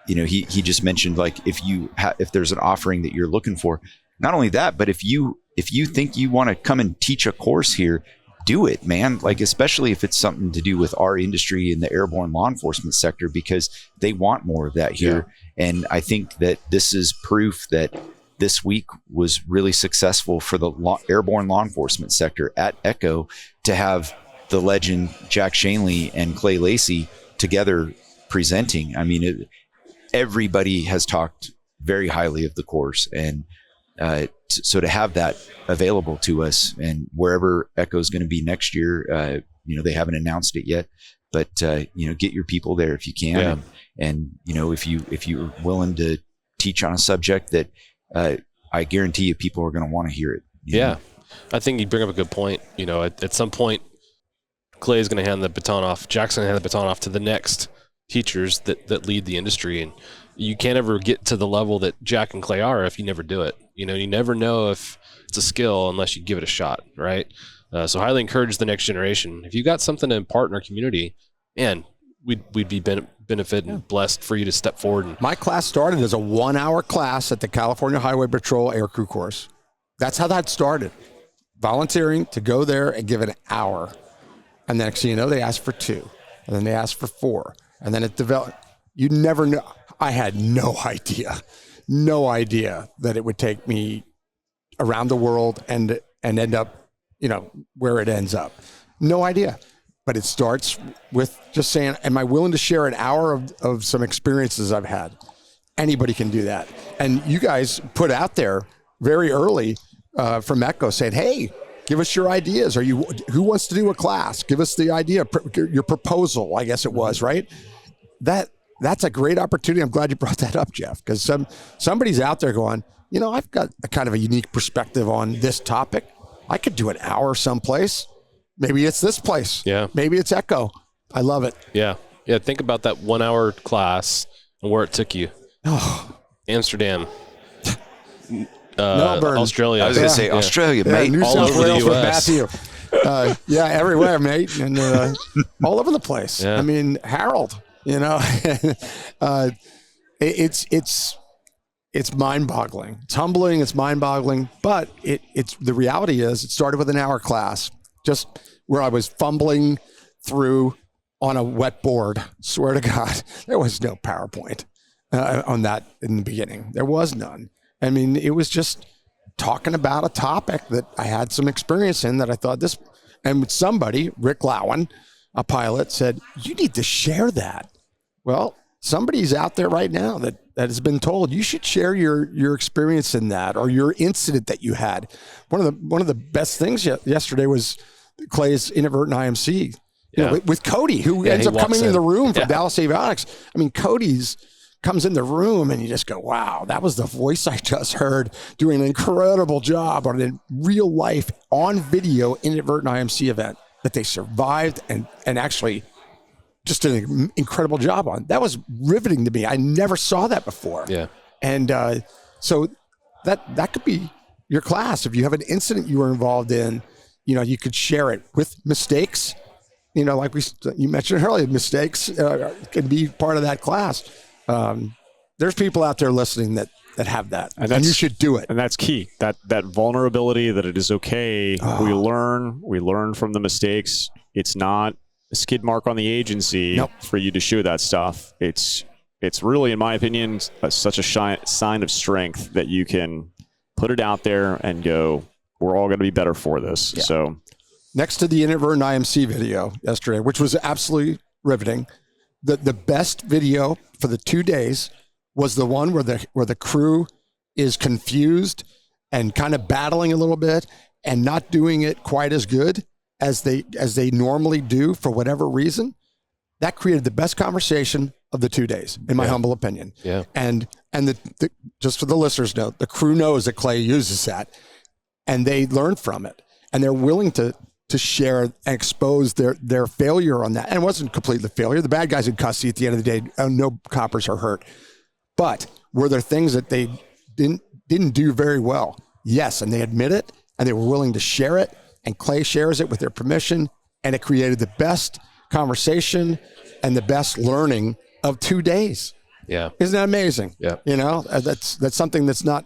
he just mentioned, like, if there's an offering that you're looking for, not only that, but if you think you want to come and teach a course here, do it, man. Like, especially if it's something to do with our industry in the airborne law enforcement sector, because they want more of that here. Yeah. And I think that this is proof that this week was really successful for the airborne law enforcement sector at Echo to have the legend Jack Schonely and Clay Lacy together presenting. I mean, everybody has talked very highly of the course, and so to have that available to us, and wherever Echo is going to be next year, they haven't announced it yet, but get your people there if you can. Yeah. And if you're willing to teach on a subject that I guarantee you people are going to want to hear it. Yeah. I think you bring up a good point. At some point, Clay is going to hand the baton off. Jack's going to hand the baton off to the next teachers that lead the industry. And you can't ever get to the level that Jack and Clay are if you never do it. You never know if it's a skill unless you give it a shot, right? So highly encourage the next generation. If you got something to impart in our community, man, we'd be benefit and blessed for you to step forward. And my class started as a 1-hour class at the California Highway Patrol Aircrew course. That's how that started. Volunteering to go there and give an hour. And the next thing you know, they asked for 2. And then they asked for 4. And then it developed. You never know. I had no idea that it would take me around the world and end up, where it ends up. No idea. But it starts with just saying, am I willing to share an hour of some experiences I've had? Anybody can do that. And you guys put out there very early from Echo saying, hey, give us your ideas. Who wants to do a class? Give us the idea, your proposal, I guess it was, right? That's a great opportunity. I'm glad you brought that up, Jeff, because somebody's out there going, I've got a kind of a unique perspective on this topic. I could do an hour someplace. Maybe it's this place. Yeah. Maybe it's Echo. I love it. Yeah. Yeah. Think about that 1-hour class and where it took you. Oh. Amsterdam. Melbourne. Australia. I was going to say Australia, mate. New all South over the Wales with US. Matthew. Everywhere, mate. And all over the place. Yeah. I mean, Harold, it's mind-boggling. It's humbling. It's mind-boggling. But it's the reality is it started with an hour class, just where I was fumbling through on a wet board. Swear to God, there was no PowerPoint on that in the beginning. There was none. I mean, it was just talking about a topic that I had some experience in that I thought this, and somebody, Rick Lowen, a pilot, said, you need to share that. Well, somebody's out there right now that has been told you should share your experience in that or your incident that you had. One of the best things yesterday was Clay's inadvertent IMC with Cody, who ends up coming in the room from Dallas Avionics. I mean, Cody's comes in the room and you just go, wow, that was the voice I just heard doing an incredible job on a real life on video inadvertent IMC event that they survived and actually just did an incredible job on. That was riveting to me. I never saw that before. Yeah. And so that could be your class. If you have an incident you were involved in, you could share it with mistakes. Like you mentioned earlier, mistakes can be part of that class. There's people out there listening that have that, and you should do it. And that's key. That vulnerability, that it is okay. We learn from the mistakes. It's not a skid mark on the agency for you to show that stuff. It's really, in my opinion, such a sign of strength that you can put it out there and go, we're all going to be better for this. Yeah. So next to the inadvertent IMC video yesterday, which was absolutely riveting, the best video for the 2 days was the one where the crew is confused and kind of battling a little bit and not doing it quite as good as they normally do for whatever reason. That created the best conversation of the 2 days, in my humble opinion. Yeah. And the just for the listeners' note, the crew knows that Clay uses that, and they learn from it, and they're willing to share and expose their failure on that. And it wasn't completely failure. The bad guys in custody at the end of the day, no coppers are hurt. But were there things that they didn't do very well? Yes, and they admit it, and they were willing to share it, and Clay shares it with their permission, and it created the best conversation and the best learning of 2 days. Yeah. Isn't that amazing? Yeah. That's something that's not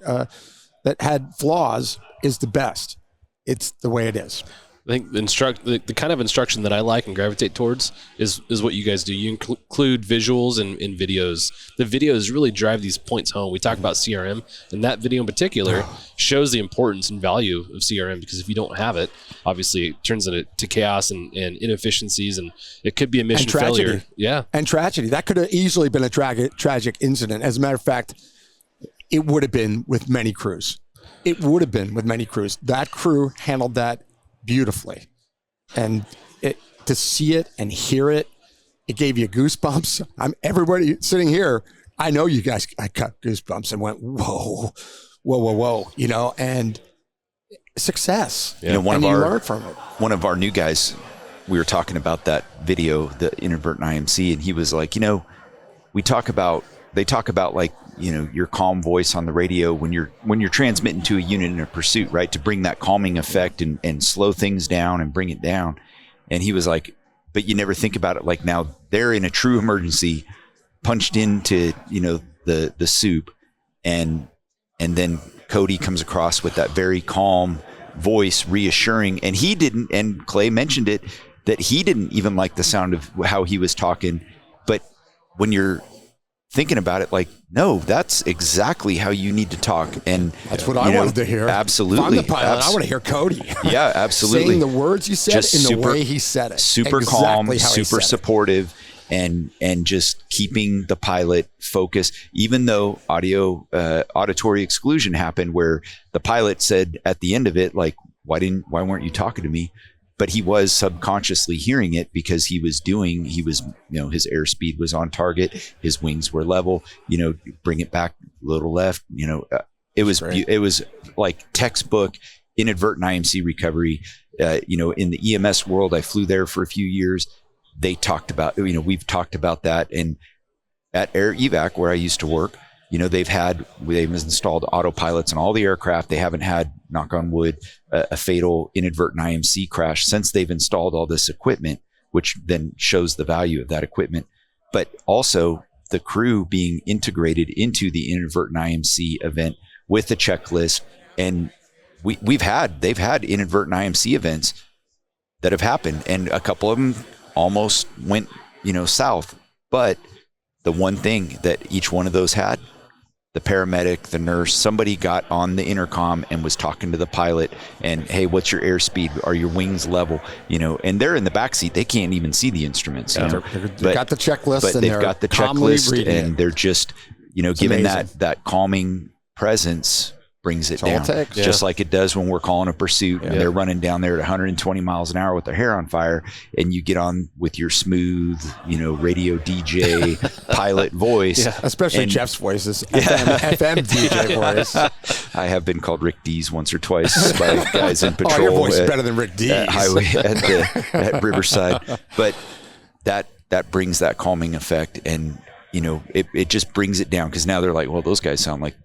that had flaws is the best. It's the way it is. I think the kind of instruction that I like and gravitate towards is what you guys do. You include visuals and videos. The videos really drive these points home. We talk about CRM, and that video in particular shows the importance and value of CRM, because if you don't have it, obviously it turns into chaos and inefficiencies, and it could be a mission failure. Yeah. And tragedy. That could have easily been a tragic incident. As a matter of fact, it would have been with many crews. That crew handled that beautifully, and to see it and hear it, it gave you goosebumps. Everybody sitting here, I know you guys, I got goosebumps and went, whoa, and success. Yeah. You learn from it. One of our new guys, we were talking about that video, the inadvertent IMC, and he was like, we talk about they talk about like, your calm voice on the radio when you're transmitting to a unit in a pursuit, right? To bring that calming effect and slow things down and bring it down. And he was like, but you never think about it. Like now they're in a true emergency, punched into, the soup, and then Cody comes across with that very calm voice, reassuring. And he didn't, and Clay mentioned it, that he didn't even like the sound of how he was talking. But when you're thinking about it, like, no, that's exactly how you need to talk. And that's what I wanted to hear. Absolutely. If I'm the pilot, I want to hear Cody. Yeah, absolutely. Saying the words you said just in super, the way he said it. Super exactly calm, super supportive, and just keeping the pilot focused, even though auditory exclusion happened, where the pilot said at the end of it, like, why weren't you talking to me? But he was subconsciously hearing it because he was, his airspeed was on target. His wings were level, bring it back a little left, it was like textbook inadvertent IMC recovery. In the EMS world, I flew there for a few years. They talked about, we've talked about that. And at Air Evac, where I used to work, they've installed autopilots on all the aircraft. They haven't had, knock on wood, a fatal inadvertent IMC crash since they've installed all this equipment, which then shows the value of that equipment. But also the crew being integrated into the inadvertent IMC event with the checklist. And they've had inadvertent IMC events that have happened, and a couple of them almost went, south. But the one thing that each one of those had, the paramedic, the nurse, somebody got on the intercom and was talking to the pilot and, hey, what's your airspeed? Are your wings level? And they're in the backseat. They can't even see the instruments. They've got the checklist, but they've got the checklist, and they're just, given that calming presence brings it down. Just like it does when we're calling a pursuit and they're running down there at 120 miles an hour with their hair on fire, and you get on with your smooth, radio DJ pilot voice. Yeah. Especially Jeff's voices, FM DJ voice. I have been called Rick D's once or twice by guys in patrol. Your voice is better than Rick D's. At Riverside. But that brings that calming effect, and it just brings it down, because now they're like, well, those guys sound like,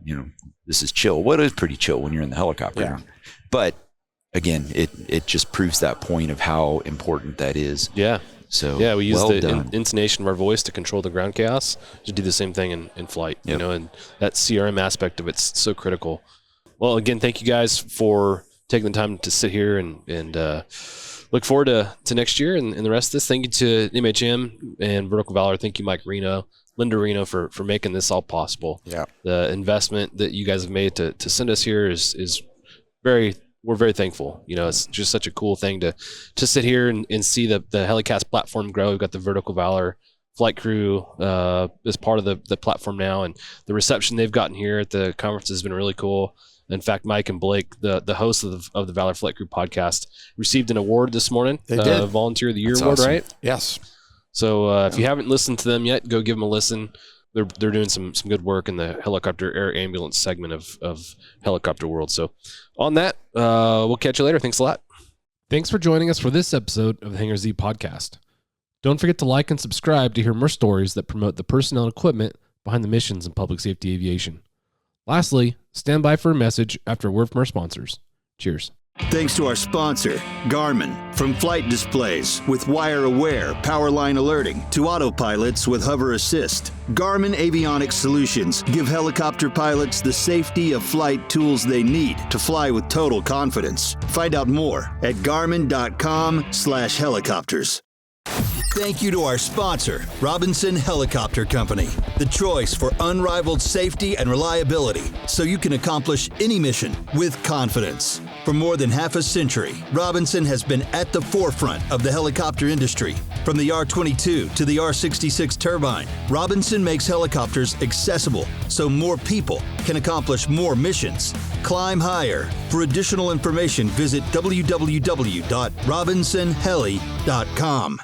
this is chill. Well, it is pretty chill when you're in the helicopter. Yeah. But again, it just proves that point of how important that is. Yeah. So we use the intonation of our voice to control the ground chaos. To do the same thing in flight, and that CRM aspect of it's so critical. Well, again, thank you guys for taking the time to sit here and look forward to next year and the rest of this. Thank you to MHM and Vertical Valor. Thank you, Mike Reno, Linda Reno, for making this all possible. Yeah. The investment that you guys have made to send us here is we're very thankful. It's just such a cool thing to sit here and see the Helicast platform grow. We've got the Vertical Valor flight crew as part of the platform now, and the reception they've gotten here at the conference has been really cool. In fact, Mike and Blake, the hosts of the Valor Flight Crew podcast, received an award this morning. They did. Volunteer of the Year award, awesome. Right? Yes. So if you haven't listened to them yet, go give them a listen. They're doing some good work in the helicopter air ambulance segment of Helicopter World. So on that, we'll catch you later. Thanks a lot. Thanks for joining us for this episode of the Hangar Z podcast. Don't forget to like and subscribe to hear more stories that promote the personnel and equipment behind the missions in public safety aviation. Lastly, stand by for a message after a word from our sponsors. Cheers. Thanks to our sponsor, Garmin. From flight displays with wire-aware power line alerting to autopilots with hover assist, Garmin Avionics Solutions give helicopter pilots the safety of flight tools they need to fly with total confidence. Find out more at garmin.com/helicopters. Thank you to our sponsor, Robinson Helicopter Company, the choice for unrivaled safety and reliability, so you can accomplish any mission with confidence. For more than half a century, Robinson has been at the forefront of the helicopter industry. From the R-22 to the R-66 turbine, Robinson makes helicopters accessible so more people can accomplish more missions. Climb higher. For additional information, visit www.robinsonheli.com.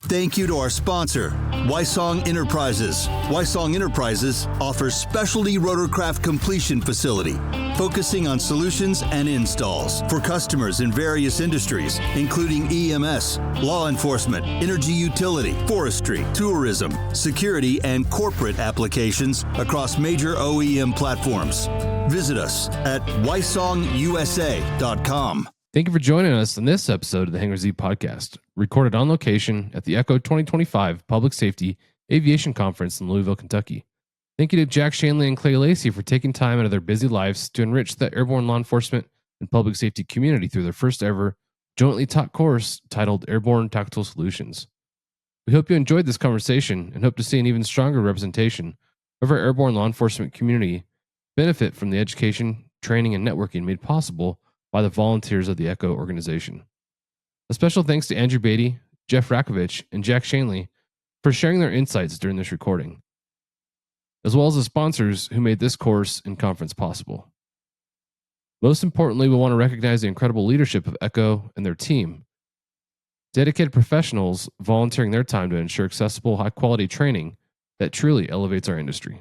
Thank you to our sponsor, Wysong Enterprises. Wysong Enterprises offers specialty rotorcraft completion facility, focusing on solutions and installs for customers in various industries, including EMS, law enforcement, energy utility, forestry, tourism, security, and corporate applications across major OEM platforms. Visit us at wysongusa.com. Thank you for joining us on this episode of the Hangar Z podcast, recorded on location at the ECHO 2025 Public Safety Aviation Conference in Louisville, Kentucky. Thank you to Jack Schonely and Clay Lacy for taking time out of their busy lives to enrich the airborne law enforcement and public safety community through their first ever jointly taught course titled Airborne Tactical Solutions. We hope you enjoyed this conversation and hope to see an even stronger representation of our airborne law enforcement community benefit from the education, training, and networking made possible by the volunteers of the ECHO organization. A special thanks to Andrew Baity, Jeff Ratkovich, and Jack Schonely for sharing their insights during this recording, as well as the sponsors who made this course and conference possible. Most importantly, we want to recognize the incredible leadership of ECHO and their team, dedicated professionals volunteering their time to ensure accessible, high-quality training that truly elevates our industry.